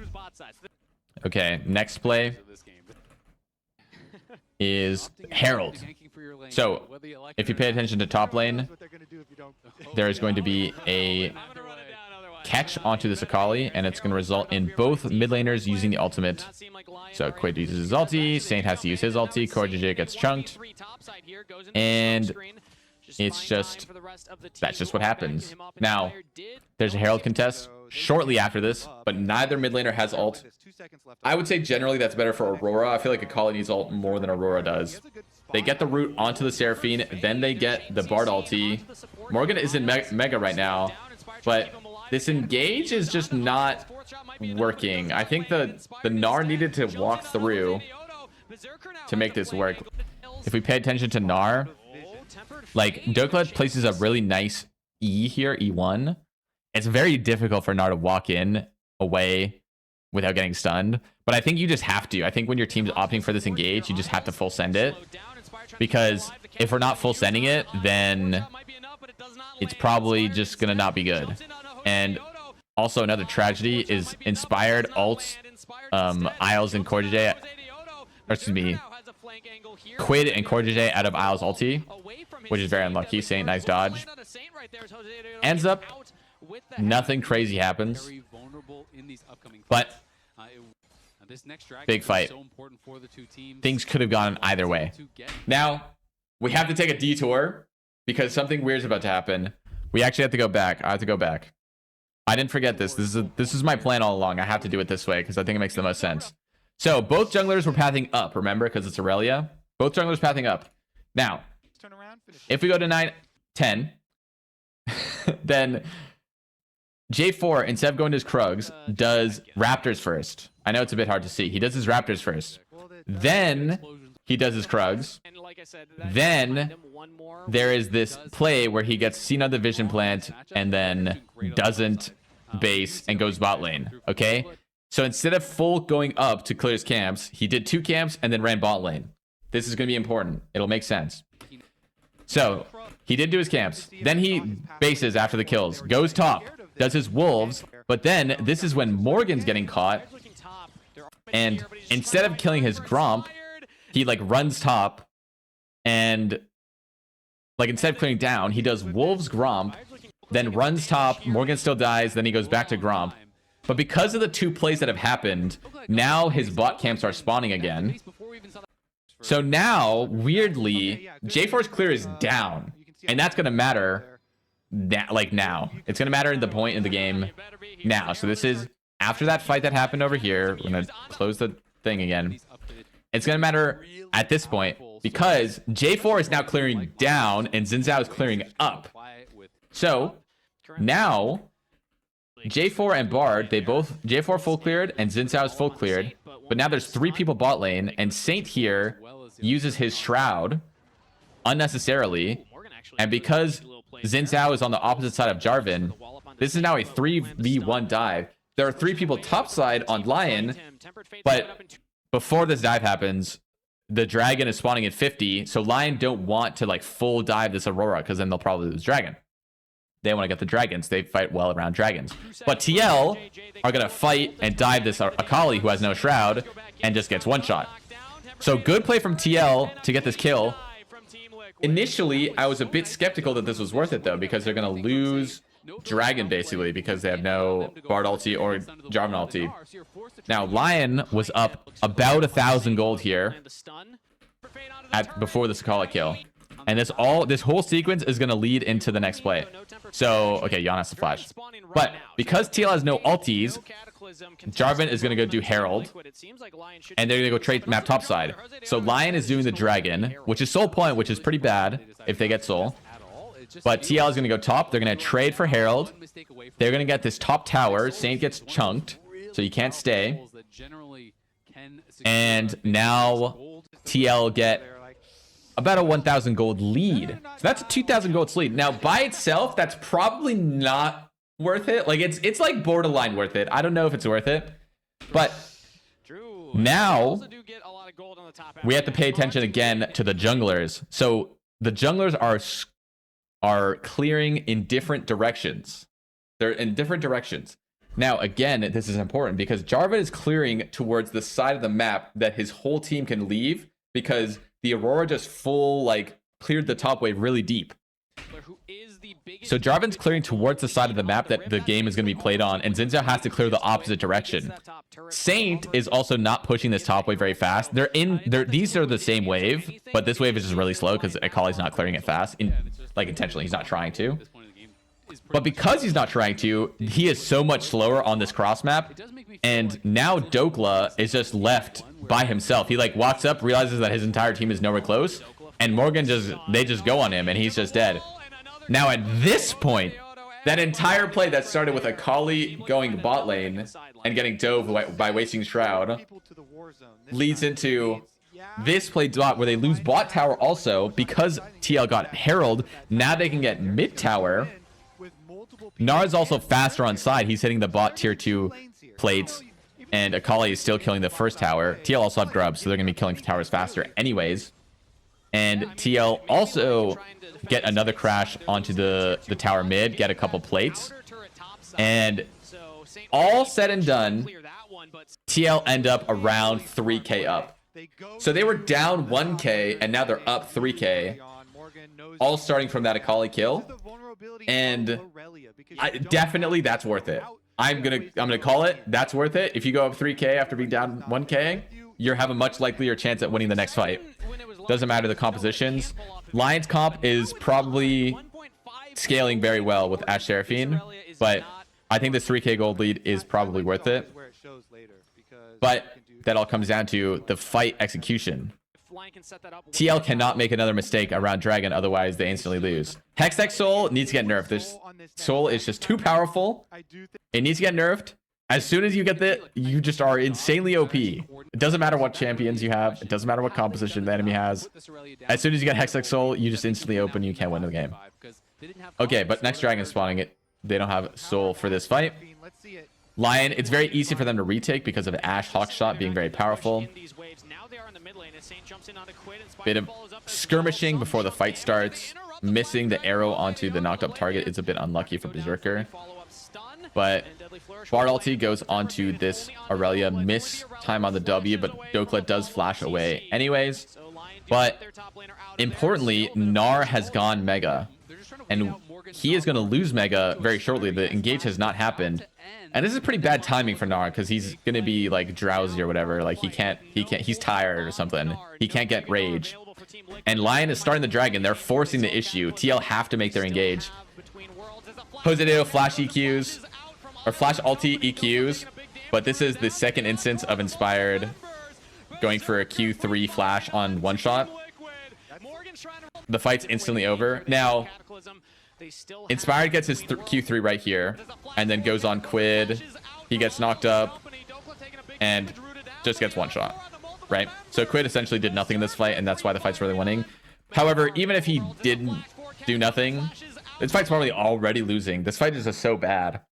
Okay, next play is Herald. So, if you pay attention to top lane, there is going to be a catch onto this Akali, and it's going to result in both mid laners using the ultimate. So, Quid uses his ulti, Saint has to use his ulti, CoreJJ gets chunked, and it's just, that's just what happens. Now, there's a Herald contest shortly after this, but neither mid laner has ult. I would say generally that's better for Aurora. I feel like Akali needs ult more than Aurora does. They get the root onto the Seraphine, then they get the Bard ulti. Morgan is in Mega right now, but this engage is just not working. I think the Gnar needed to walk through to make this work. If we pay attention to Gnar, like, Dokla places a really nice E here, E1. It's very difficult for Gnar to walk in away without getting stunned. But I think you just have to. I think when your team's opting for this engage, you just have to full send it. Because if we're not full sending it, then it's probably just going to not be good. And also another tragedy is Inspired ults, Isles and CoreJJ, or excuse me, Quid and CoreJJ out of Isles ulti, which is very unlucky. Saint, nice dodge. Ends up, nothing crazy happens. But big fight. Things could have gone either way. Now, we have to take a detour because something weird is about to happen. We actually have to go back. I have to go back. I didn't forget this. This is my plan all along. I have to do it this way because I think it makes the most sense. So both junglers were pathing up, remember, because it's Aurelia. Both junglers pathing up. Now, if we go to 9, 10, then J4, instead of going to his Krugs, does Raptors first. I know it's a bit hard to see. He does his Raptors first. Then he does his Krugs. Then there is this play where he gets seen on the vision plant and then doesn't base and goes bot lane. Okay? So instead of full going up to clear his camps, he did 2 camps and then ran bot lane. This is going to be important. It'll make sense. So he did do his camps. Then he bases after the kills. Goes top. Does his wolves. But then this is when Morgan's getting caught. And instead of killing his Gromp, he like runs top and like instead of clearing down, he does Wolves Gromp, then runs top. Morgan still dies. Then he goes back to Gromp. But because of the 2 plays that have happened, now his bot camps are spawning again. So now, weirdly, J4's clear is down. And that's going to matter now. It's going to matter in the point in the game now. So this is after that fight that happened over here. We're going to close the thing again. It's going to matter at this point because J4 is now clearing down and Xin Zhao is clearing up. So now J4 and Bard, they both J4 full cleared and Xin Zhao is full cleared. But now there's 3 people bot lane and Saint here uses his Shroud unnecessarily. And because Xin Zhao is on the opposite side of Jarvan, this is now a 3v1 dive. There are 3 people topside on LYON, but before this dive happens, the dragon is spawning at 50. So LYON don't want to like full dive this Aurora because then they'll probably lose dragon. They want to get the dragons. They fight well around dragons. But TL are going to fight and dive this Akali who has no Shroud and just gets one shot. So good play from TL to get this kill. Initially, I was a bit skeptical that this was worth it though, because they're going to lose dragon basically because they have no Bard ulti or Jarvan ulti. Now LYON was up about 1,000 gold here before the Akali kill. And this whole sequence is going to lead into the next play. So, okay, LYON has to flash. But because TL has no ultis, Jarvan is going to go do Herald. And they're going to go trade map topside. So LYON is doing the dragon, which is soul point, which is pretty bad if they get soul. But TL is going to go top. They're going to trade for Herald. They're going to get this top tower. Saint gets chunked, so you can't stay. And now TL get about a 1,000 gold lead. So that's a 2,000 gold lead. Now, by itself, that's probably not worth it. Like, it's like borderline worth it. I don't know if it's worth it. But now, we have to pay attention again to the junglers. So, the junglers are clearing in different directions. They're in different directions. Now, again, this is important because Jarvan is clearing towards the side of the map that his whole team can leave because the Aurora just cleared the top wave really deep. So Jarvan's clearing towards the side of the map that the game is going to be played on, and Xin Zhao has to clear the opposite direction. Saint is also not pushing this top wave very fast. These are the same wave, but this wave is just really slow because Akali's not clearing it fast. Intentionally, he's not trying to. But because he's not trying to, he is so much slower on this cross map. And now Dokla is just left by himself. He walks up, realizes that his entire team is nowhere close, and Morgan they just go on him and he's just dead. Now at this point, that entire play that started with Akali going bot lane and getting dove by wasting Shroud leads into this play where they lose bot tower also because TL got Herald. Now they can get mid tower. Nara's also faster on side. He's hitting the bot tier 2 plates, and Akali is still killing the first tower. TL also have grubs, so they're going to be killing towers faster anyways. And TL also get another crash onto the tower mid, get a couple plates. And all said and done, TL end up around 3k up. So they were down 1k, and now they're up 3k. All starting from that Akali kill. And definitely that's worth it. I'm gonna call it. That's worth it. If you go up 3k after being down 1k, you have a much likelier chance at winning the next fight. Doesn't matter the compositions. LYON's comp is probably scaling very well with Ashe Seraphine, but I think this 3k gold lead is probably worth it. But that all comes down to the fight execution. TL cannot make another mistake around Dragon, otherwise they instantly lose. Hextech Soul needs to get nerfed. This Soul is just too powerful. It needs to get nerfed. As soon as you get you just are insanely OP. It doesn't matter what champions you have. It doesn't matter what composition the enemy has. As soon as you get Hextech Soul, you just instantly open. You can't win the game. Okay, but next Dragon is spawning it. They don't have Soul for this fight. LYON, it's very easy for them to retake because of Ashe Hawkshot being very powerful. Bit of skirmishing before the fight starts. Missing the arrow onto the knocked up target is a bit unlucky for Berserker. But Bard ulti goes onto this Aurelia. Miss time on the W, but Dokla does flash away anyways. But importantly, Gnar has gone Mega. And he is going to lose Mega very shortly. The engage has not happened. And this is pretty bad timing for Gnar because he's going to be like drowsy or whatever. Like he's tired or something. He can't get rage. And LYON is starting the dragon. They're forcing the issue. TL have to make their engage. Josedeo flash EQs or flash ulti EQs. But this is the second instance of Inspired going for a Q3 flash on one shot. The fight's instantly over. Now, Inspired gets his Q3 right here and then goes on Quid. He gets knocked up and just gets one shot, right? So Quid essentially did nothing in this fight, and that's why the fight's really winning. However, even if he didn't do nothing, this fight's probably already losing. This fight is just so bad.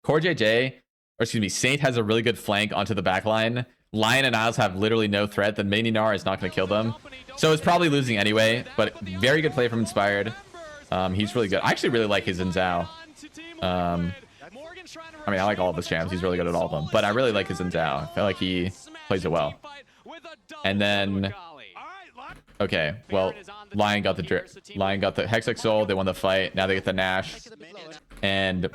Core JJ, or excuse me, Saint has a really good flank onto the back line. LYON and Isles have literally no threat. The Mini Gnar is not going to kill them. So it's probably losing anyway, but very good play from Inspired. He's really good. I actually really like his Xin Zhao. I mean, I like all of his champs. He's really good at all of them, but I really like his Xin Zhao. I feel like he plays it well. And then, okay, well, LYON got the Hextech Soul. They won the fight. Now they get the Nash. And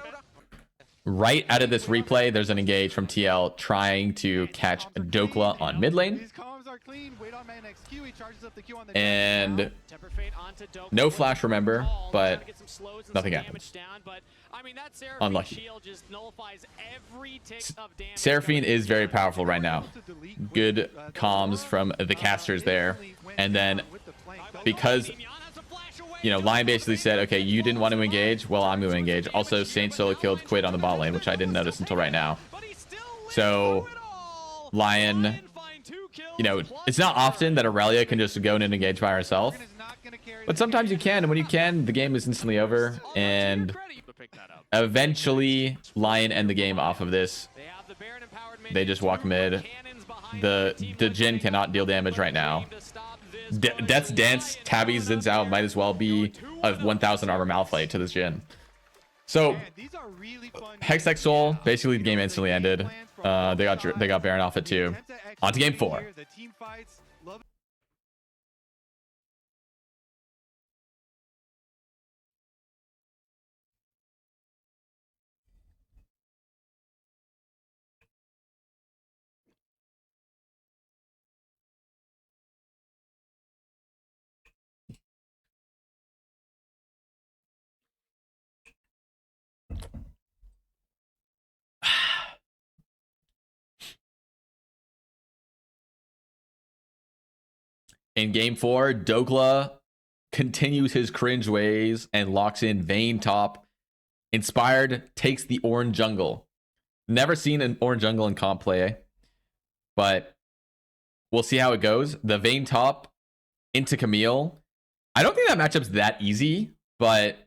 right out of this replay, there's an engage from TL trying to catch Dokla on mid lane. And no flash, remember, but nothing happens. Unlucky. Seraphine is very powerful right now. Good comms from the casters there. And then because, you know, LYON basically said, okay, you didn't want to engage, well, I'm going to engage. Also, Saint solo killed Quid on the bot lane, which I didn't notice until right now. So LYON, you know, it's not often that Aurelia can just go in and engage by herself, but sometimes you can, and when you can, the game is instantly over, and eventually LYON end the game off of this. They just walk mid. The Jhin cannot deal damage right now. Death's Dance, Tabby's Xin Zhao might as well be a 1000 armor Malphite to this Jhin. So Hextech Soul, basically the game instantly ended. They got Baron off it too. On to game 4. In game 4, Dokla continues his cringe ways and locks in Vayne top. Inspired takes the orange jungle. Never seen an orange jungle in comp play, but we'll see how it goes. The Vayne top into Camille. I don't think that matchup's that easy, but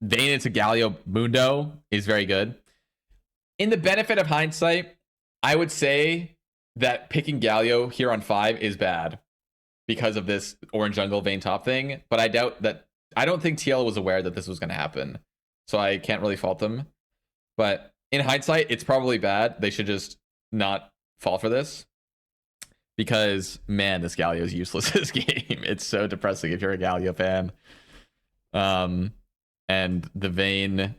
Vayne into Galio Mundo is very good. In the benefit of hindsight, I would say that picking Galio here on 5 is bad because of this orange jungle Vayne top thing, but I don't think TL was aware that this was going to happen, so I can't really fault them. But in hindsight, it's probably bad. They should just not fall for this, because man, this Galio is useless this game. It's so depressing if you're a Galio fan. And the Vayne,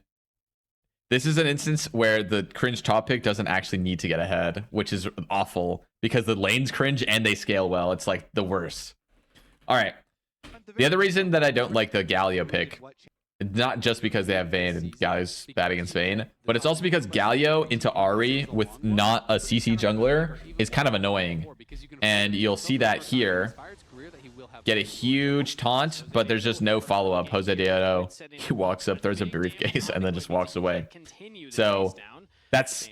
this is an instance where the cringe top pick doesn't actually need to get ahead, which is awful because the lanes cringe and they scale well. It's like the worst. All right. The other reason that I don't like the Galio pick, not just because they have Vayne and Galio's bad against Vayne, but it's also because Galio into Ahri with not a CC jungler is kind of annoying. And you'll see that here. Get a huge taunt, but there's just no follow-up. Josedeo, he walks up, throws a briefcase, and then just walks away. So that's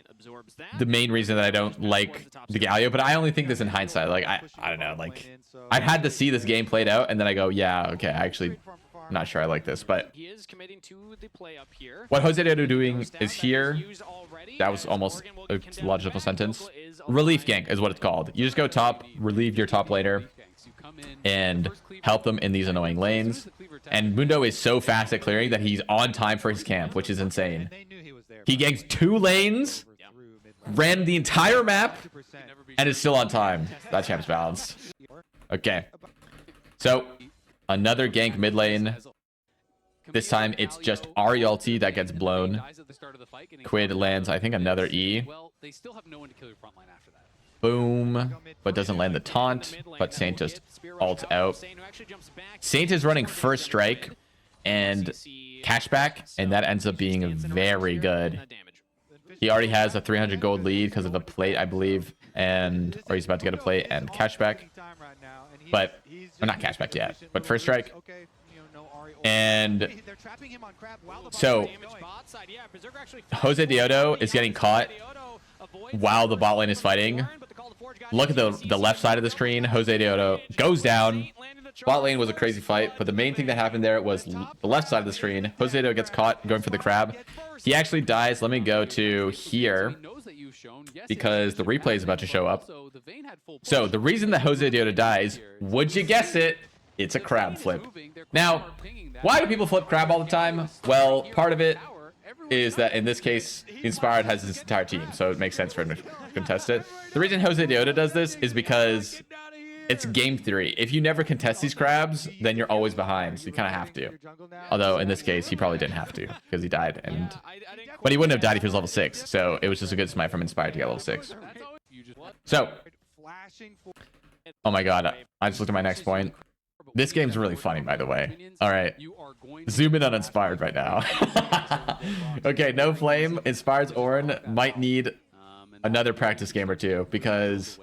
the main reason that I don't like the Galio, but I only think this in hindsight. Like, I don't know, like, I had to see this game played out, and then I go, yeah, okay, I'm not sure I like this, but what Josedeo doing is here. That was almost a logical sentence. Relief gank is what it's called. You just go top, relieve your top laner, and help them in these annoying lanes. And Mundo is so fast at clearing that he's on time for his camp, which is insane. He ganks 2 lanes, ran the entire map, and is still on time. That champ's balanced. Okay. So, another gank mid lane. This time, it's just Ahri ulti that gets blown. Quid lands, I think, another E. Boom. But doesn't land the taunt. But Saint just ults out. Saint is running first strike and cashback, and that ends up being very good. He already has a 300 gold lead because of the plate, I believe, or he's about to get a plate and cashback. But, or not cashback yet, but first strike. And so Jose Diodo is getting caught while the bot lane is fighting. Look at the left side of the screen. Jose Diodo goes down. Bot lane was a crazy fight, but the main thing that happened there was the left side of the screen. Jose Diodo gets caught going for the crab. He actually dies. Let me go to here because the replay is about to show up. So the reason that Jose Diodo dies, would you guess it? It's a crab flip. Now, why do people flip crab all the time? Well, part of it is that in this case, Inspired has his entire team, so it makes sense for him to contest it. The reason Jose Diodo does this is because it's game 3. If you never contest these crabs, then you're always behind, so you kind of have to. Although, in this case, he probably didn't have to, because he died. But he wouldn't have died if he was level 6, so it was just a good smite from Inspired to get level 6. So, oh my god, I just looked at my next point. This game's really funny, by the way. All right, zoom in on Inspired right now. Okay, no flame. Inspired's Orin might need another practice game or two because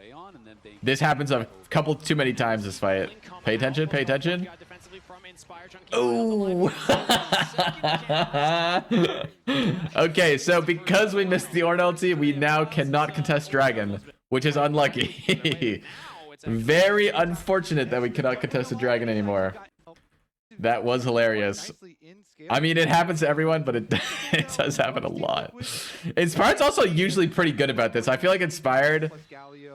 this happens a couple too many times this fight. Pay attention, pay attention. Oh. Okay, so because we missed the Orin ulti, we now cannot contest Dragon, which is unlucky. Very unfortunate that we cannot contest a dragon anymore. That was hilarious. I mean, it happens to everyone, but it does happen a lot. Inspired's also usually pretty good about this. I feel like Inspired,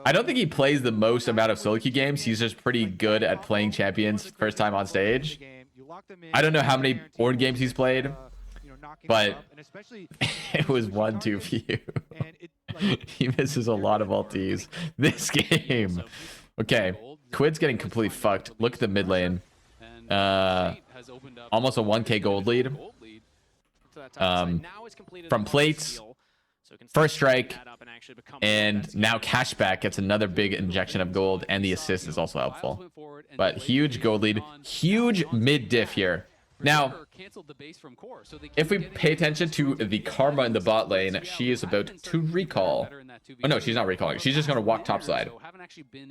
I don't think he plays the most amount of solo queue games. He's just pretty good at playing champions first time on stage. I don't know how many Orin games he's played, but it was one too few. He misses a lot of ultis this game. Okay, Quid's getting completely fucked. Look at the mid lane. Almost a 1k gold lead. From plates, first strike, and now cashback gets another big injection of gold, and the assist is also helpful. But huge gold lead, huge mid diff here. Now, if we pay attention to the Karma in the bot lane, she is about to recall. Oh no, she's not recalling. She's just going to walk topside.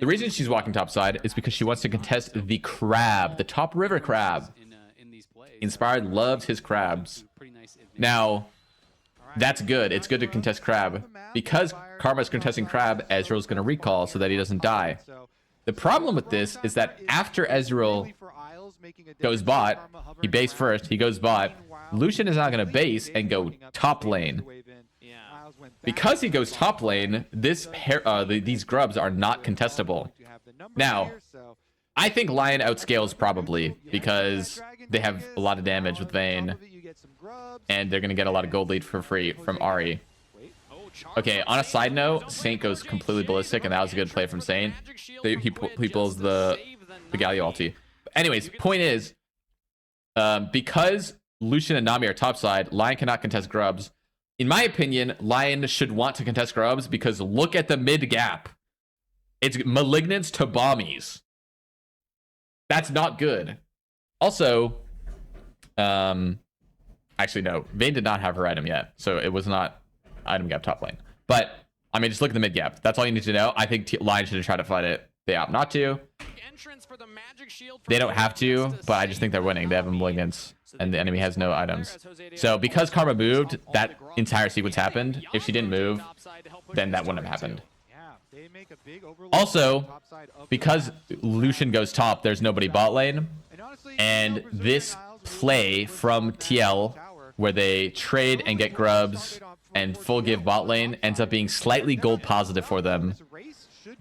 The reason she's walking topside is because she wants to contest the crab, the top river crab. Inspired loves his crabs. Now, that's good. It's good to contest crab. Because Karma's contesting crab, Ezreal's going to recall so that he doesn't die. The problem with this is that after Ezreal goes bot, he base first, he goes bot, Lucian is not going to base and go top lane. Because he goes top lane, these grubs are not contestable. Now, I think LYON outscales probably because they have a lot of damage with Vayne, and they're going to get a lot of gold lead for free from Ahri. Okay, on a side note, Saint goes completely ballistic, and that was a good play from Saint. He pulls the Galio ulti. Anyways, point is, because Lucian and Nami are topside, LYON cannot contest grubs. In my opinion, LYON should want to contest grubs because look at the mid gap. It's Malignants to Bombies. That's not good. Also, actually no, Vayne did not have her item yet, so it was not item gap top lane. But I mean, just look at the mid gap. That's all you need to know. I think LYON should have tried to fight it. They opt not to. They don't have to, but I just think they're winning. They have a Malignance, and the enemy has no items. So because Karma moved, that entire sequence happened. If she didn't move, then that wouldn't have happened. Also, because Lucian goes top, there's nobody bot lane. And this play from TL, where they trade and get grubs and full give bot lane, ends up being slightly gold positive for them.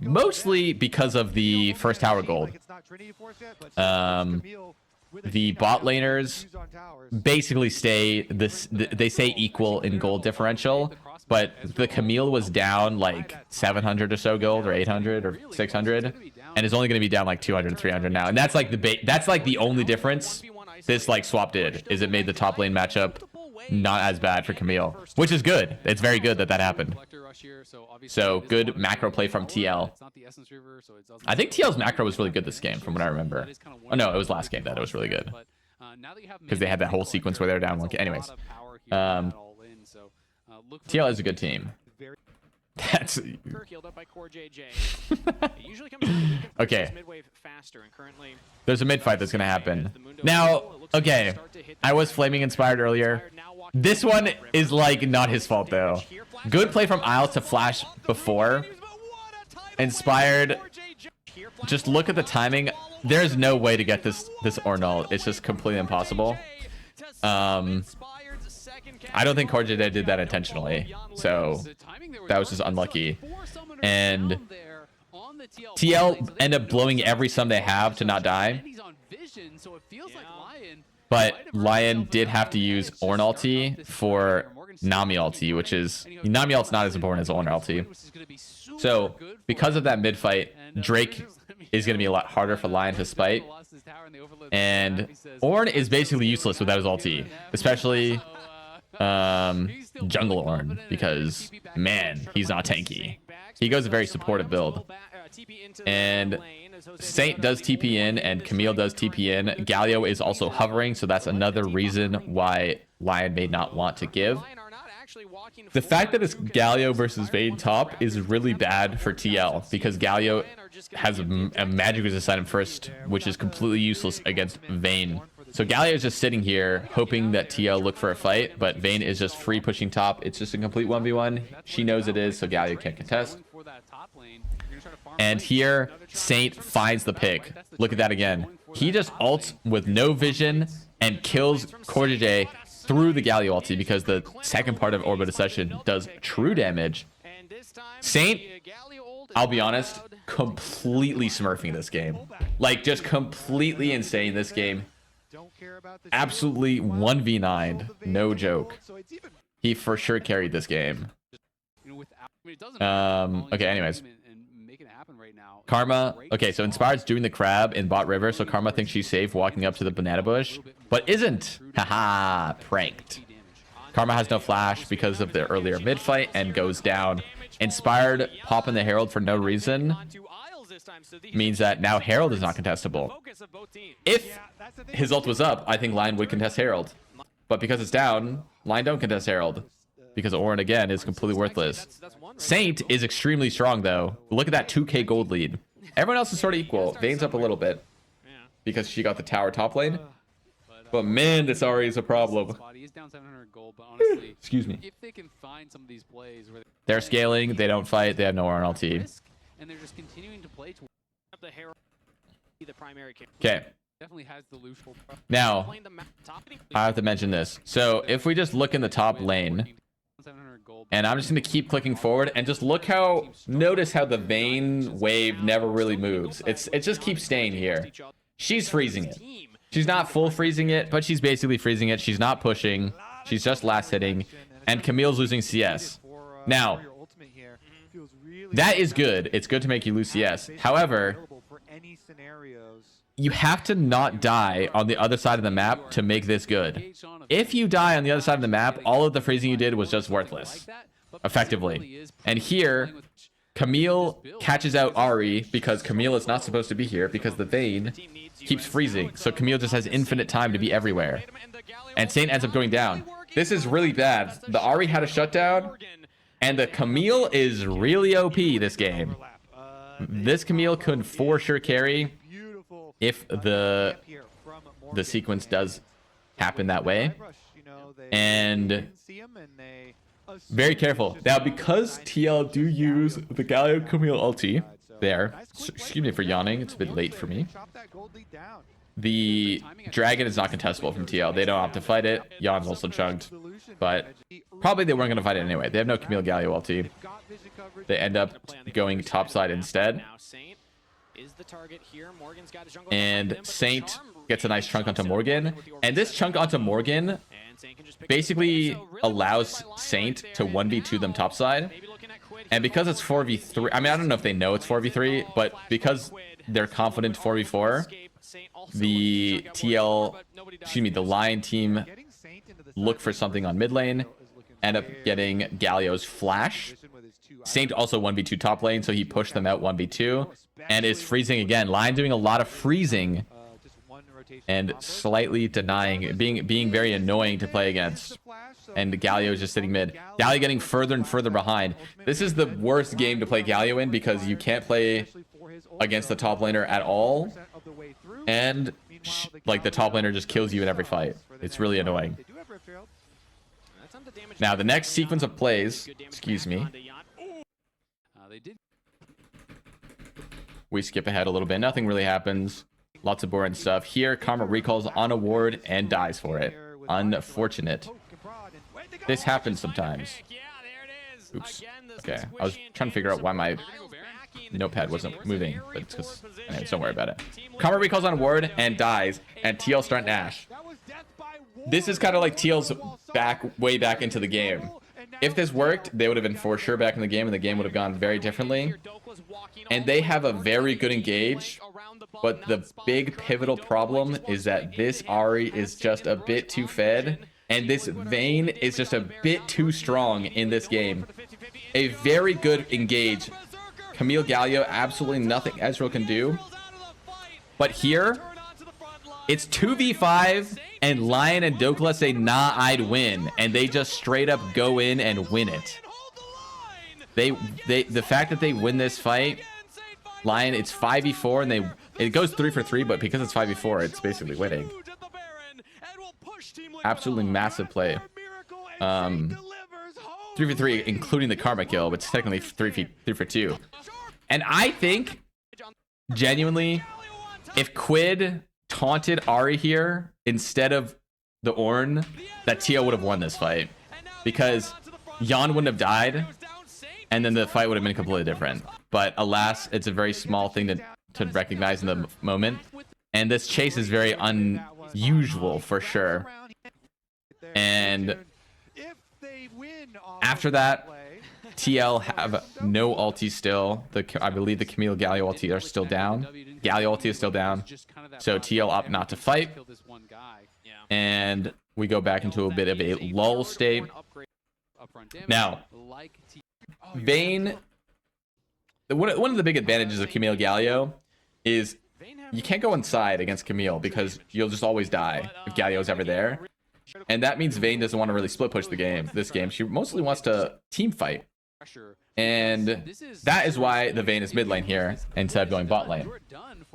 Mostly because of the first tower gold. The bot laners basically they stay equal in gold differential, but the Camille was down like 700 or so gold, or 800 or 600, and is only going to be down like 200, 300 now. And that's like that's like the only difference this like swap did, is it made the top lane matchup not as bad for Camille, which is good. It's very good that that happened. So good macro play from TL. I think TL's macro was really good this game from what I remember. Oh no, it was last game that it was really good, because they had that whole sequence where they were down 1K. Anyways, TL is a good team. That's okay. There's a mid fight that's gonna happen now. Okay, I was flaming inspired earlier. This one is like not his fault though. Good play from Isles to flash before. Inspired. Just look at the timing. There's no way to get this Ornal. It's just completely impossible. I don't think Corjade did that intentionally, so that was just unlucky. And TL end up blowing every sum they have to not die. But LYON did have to use Ornn ulti for Nami ulti, which is... Nami ult's not as important as Ornn ulti. So, because of that mid-fight, Drake is going to be a lot harder for LYON to spite. And Ornn is basically useless without his ulti, especially jungle Ornn, because, man, he's not tanky. He goes a very supportive build. And Saint does TP in and Camille does TP in. Galio is also hovering, so that's another reason why LYON may not want to give. The fact that it's Galio versus Vayne top is really bad for TL, because Galio has a magic resist item first, which is completely useless against Vayne. So Galio is just sitting here hoping that TL look for a fight, but Vayne is just free pushing top. It's just a complete 1v1. She knows it is, so Galio can't contest. And here, Saint finds the pick. Look at that again. He just ults with no vision and kills Corjade through the Galio ulti, because the second part of Orb of Deception does true damage. Saint, I'll be honest, completely smurfing this game. Like, just completely insane this game. Absolutely 1v9, no joke. He for sure carried this game. Okay, anyways. Karma, okay, so Inspired's doing the crab in bot river, so Karma thinks she's safe walking up to the banana bush, but isn't. Haha, pranked. Karma has no flash because of the earlier mid fight and goes down. Inspired popping the Herald for no reason means that now Herald is not contestable. If his ult was up, I think LYON would contest Herald, but because it's down, LYON don't contest Herald, because Ornn again is completely worthless. Saint is extremely strong though. Look at that 2k gold lead. Everyone else is sort of equal. Vayne's up a little bit because she got the tower top lane, but man, this Ahri is a problem. Excuse me. They're scaling, they don't fight, they have no Ornn LT. And they're just continuing to play to the Herald the primary. Okay. Now, I have to mention this. So if we just look in the top lane, and I'm just going to keep clicking forward and just look how, notice how the Vayne wave never really moves. It just keeps staying here. She's freezing it. She's not full freezing it, but she's basically freezing it. She's not pushing. She's just last hitting. And Camille's losing CS. Now, that is good. It's good to make you lose CS. However, you have to not die on the other side of the map to make this good. If you die on the other side of the map, all of the freezing you did was just worthless, effectively. And here, Camille catches out Ahri because Camille is not supposed to be here because the Vayne keeps freezing. So Camille just has infinite time to be everywhere. And Saint ends up going down. This is really bad. The Ahri had a shutdown, and the Camille is really OP this game. This Camille could for sure carry if the sequence does happen that way. And very careful. Now, because TL do use the Galio Camille ulti there, excuse me for yawning, it's a bit late for me. The dragon is not contestable from TL. They don't have to fight it. Yawn's also chunked, but probably they weren't going to fight it anyway. They have no Camille Galio ulti. They end up going topside instead. And Saint gets a nice chunk onto Morgan. And this chunk onto Morgan basically allows Saint to 1v2 them topside. And because it's 4v3, I mean, I don't know if they know it's 4v3, but because they're confident 4v4, the the Lion team look for something on mid lane, end up getting Galio's flash. Saint also 1v2 top lane, so he pushed them out 1v2 and is freezing again. Lion doing a lot of freezing and slightly denying, being very annoying to play against. And Galio is just sitting mid. Galio getting further and further behind. This is the worst game to play Galio in because you can't play against the top laner at all. And like the top laner just kills you in every fight. It's really annoying. Now the next sequence of plays, excuse me. We skip ahead a little bit. Nothing really happens. Lots of boring stuff. Here, Karma recalls on a ward and dies for it. Unfortunate. This happens sometimes. Oops. Okay. I was trying to figure out why my notepad wasn't moving, but it's because, anyways, don't worry about it. Karma recalls on a ward and dies, and TL start Nash. This is kind of like TL's way back into the game. If this worked, they would have been for sure back in the game, and the game would have gone very differently. And they have a very good engage, but the big pivotal problem is that this Ahri is just a bit too fed, and this Vayne is just a bit too strong in this game. A very good engage. Camille Galio, absolutely nothing Ezreal can do. But here, it's 2v5, and Lion and Dokla say, nah, I'd win. And they just straight up go in and win it. The fact that they win this fight, Lion, it's 5v4, and it goes 3 for 3, but because it's 5v4, it's basically winning. Absolutely massive play. 3 for 3, including the Karma kill, but it's technically 3 for 2. And I think, genuinely, if Quid taunted Ahri here instead of the Ornn, that TL would have won this fight. Because LYON wouldn't have died, and then the fight would have been completely different. But alas, it's a very small thing to recognize in the moment. And this chase is very unusual for sure. And after that, TL have no ulti still. I believe the Camille Galio ulti are still down. Galio ulti is still down. So TL opt not to fight. And we go back into a bit of a lull state. Now, Vayne, one of the big advantages of Camille Galio is you can't go inside against Camille because you'll just always die if Galio's ever there. And that means Vayne doesn't want to really split push this game. She mostly wants to team fight. And that is why the Vayne is mid lane here instead of going bot lane.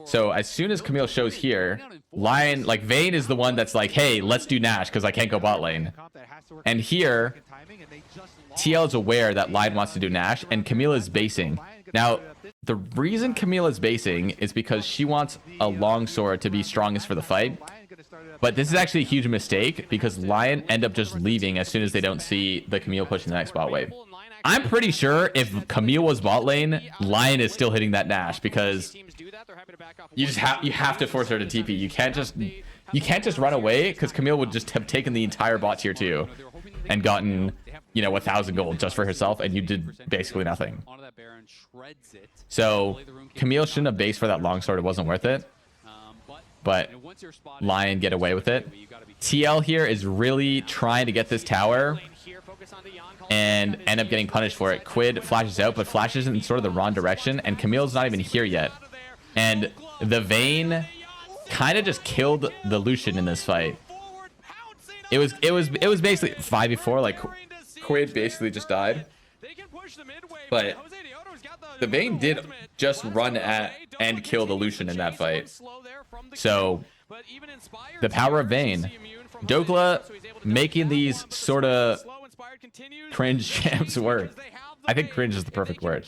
So as soon as Camille shows here, Vayne is the one that's like, hey, let's do Nash because I can't go bot lane. And here, TL is aware that Lion wants to do Nash, and Camille is basing. Now, the reason Camille is basing is because she wants a longsword to be strongest for the fight. But this is actually a huge mistake because Lion end up just leaving as soon as they don't see the Camille pushing the next bot wave. I'm pretty sure if Camille was bot lane, Lion is still hitting that Nash because you have to force her to TP. You can't just run away because Camille would just have taken the entire bot tier 2 and gotten 1,000 gold just for herself, and you did basically nothing. So Camille shouldn't have based for that longsword. It wasn't worth it. But Lion get away with it. TL here is really trying to get this tower and end up getting punished for it. Quid flashes out, but flashes in sort of the wrong direction, and Camille's not even here yet. And the Vayne kind of just killed the Lucian in this fight. It was basically 5v4. Like Quid basically just died, but the Vayne did just run at and kill the Lucian in that fight. So the power of Vayne. Dokla making these sort of cringe champs work. I think cringe is the perfect word.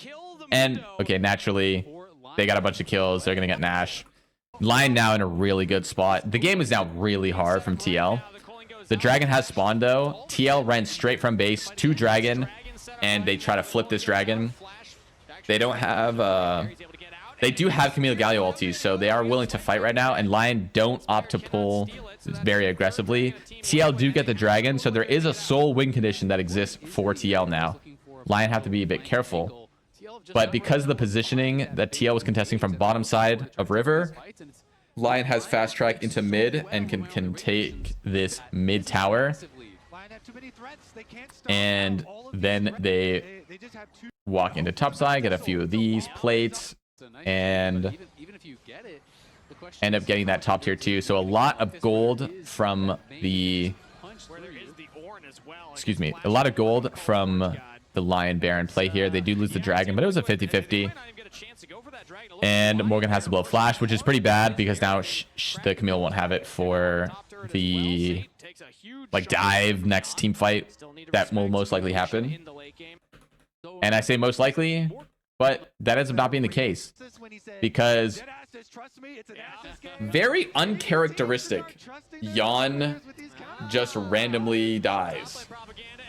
And okay, naturally they got a bunch of kills. They're gonna get Nash. Lion now in a really good spot. The game is now really hard from TL. The dragon has spawned though. TL ran straight from base to dragon, and they try to flip this dragon. They don't have they do have Camille Galio ultis, so they are willing to fight right now, and Lion don't opt to pull very aggressively. TL do get the dragon, so there is a soul win condition that exists for TL now. LYON have to be a bit careful. But because of the positioning that TL was contesting from bottom side of river, LYON has fast track into mid and can take this mid tower. And then they walk into top side, get a few of these plates, and end up getting that top tier 2. So a lot of gold from the... Excuse me. A lot of gold from the LYON Baron play here. They do lose the dragon, but it was a 50-50. And Morgan has to blow flash, which is pretty bad because now the Camille won't have it for the like dive next team fight that will most likely happen. And I say most likely, but that ends up not being the case because very uncharacteristic, LYON just randomly dies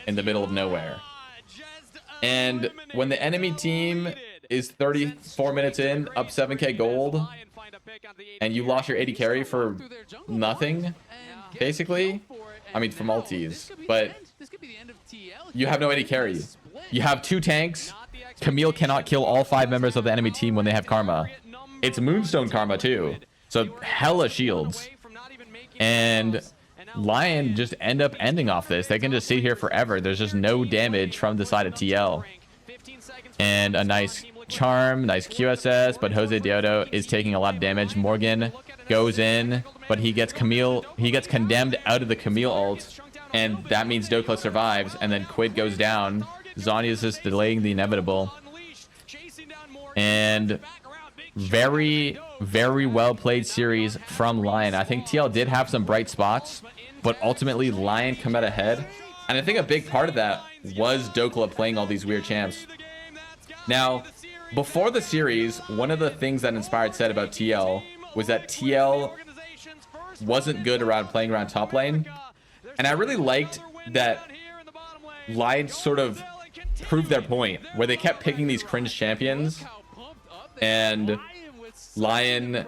in the middle of nowhere. And when the enemy team is 34 minutes in, up 7k gold, and you lost your 80 carry for nothing, basically. I mean, for multis, but you have no 80 carry. You have 2 tanks. Camille cannot kill all 5 members of the enemy team when they have Karma. It's Moonstone Karma too, so hella shields. And LYON just end up ending off this. They can just sit here forever. There's just no damage from the side of TL. And a nice charm, nice QSS, but Jose Deodo is taking a lot of damage. Morgan goes in, but he gets condemned out of the Camille ult, and that means Dokla survives, and then Quid goes down. Zanya is just delaying the inevitable. And very, very well played series from LYON. I think TL did have some bright spots, but ultimately LYON come out ahead. And I think a big part of that was Dokla playing all these weird champs. Now, before the series, one of the things that Inspired said about TL was that TL wasn't good around playing around top lane. And I really liked that LYON sort of proved their point, where they kept picking these cringe champions, and LYON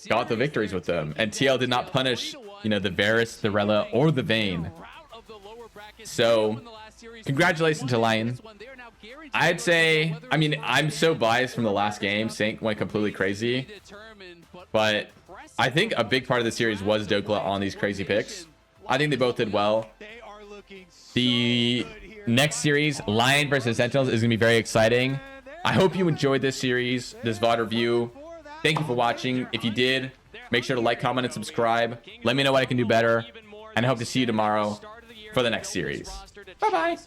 got the victories with them. And TL did not punish, you know, the Varus, the Rella, or the Vayne. So, congratulations to LYON. I'd say, I mean, I'm so biased from the last game. Saint went completely crazy. But I think a big part of the series was Dokla on these crazy picks. I think they both did well. The next series, LYON versus Sentinels, is going to be very exciting. I hope you enjoyed this series, this VOD review. Thank you for watching. If you did, make sure to like, comment, and subscribe. Let me know what I can do better. And I hope to see you tomorrow for the next series. Bye-bye.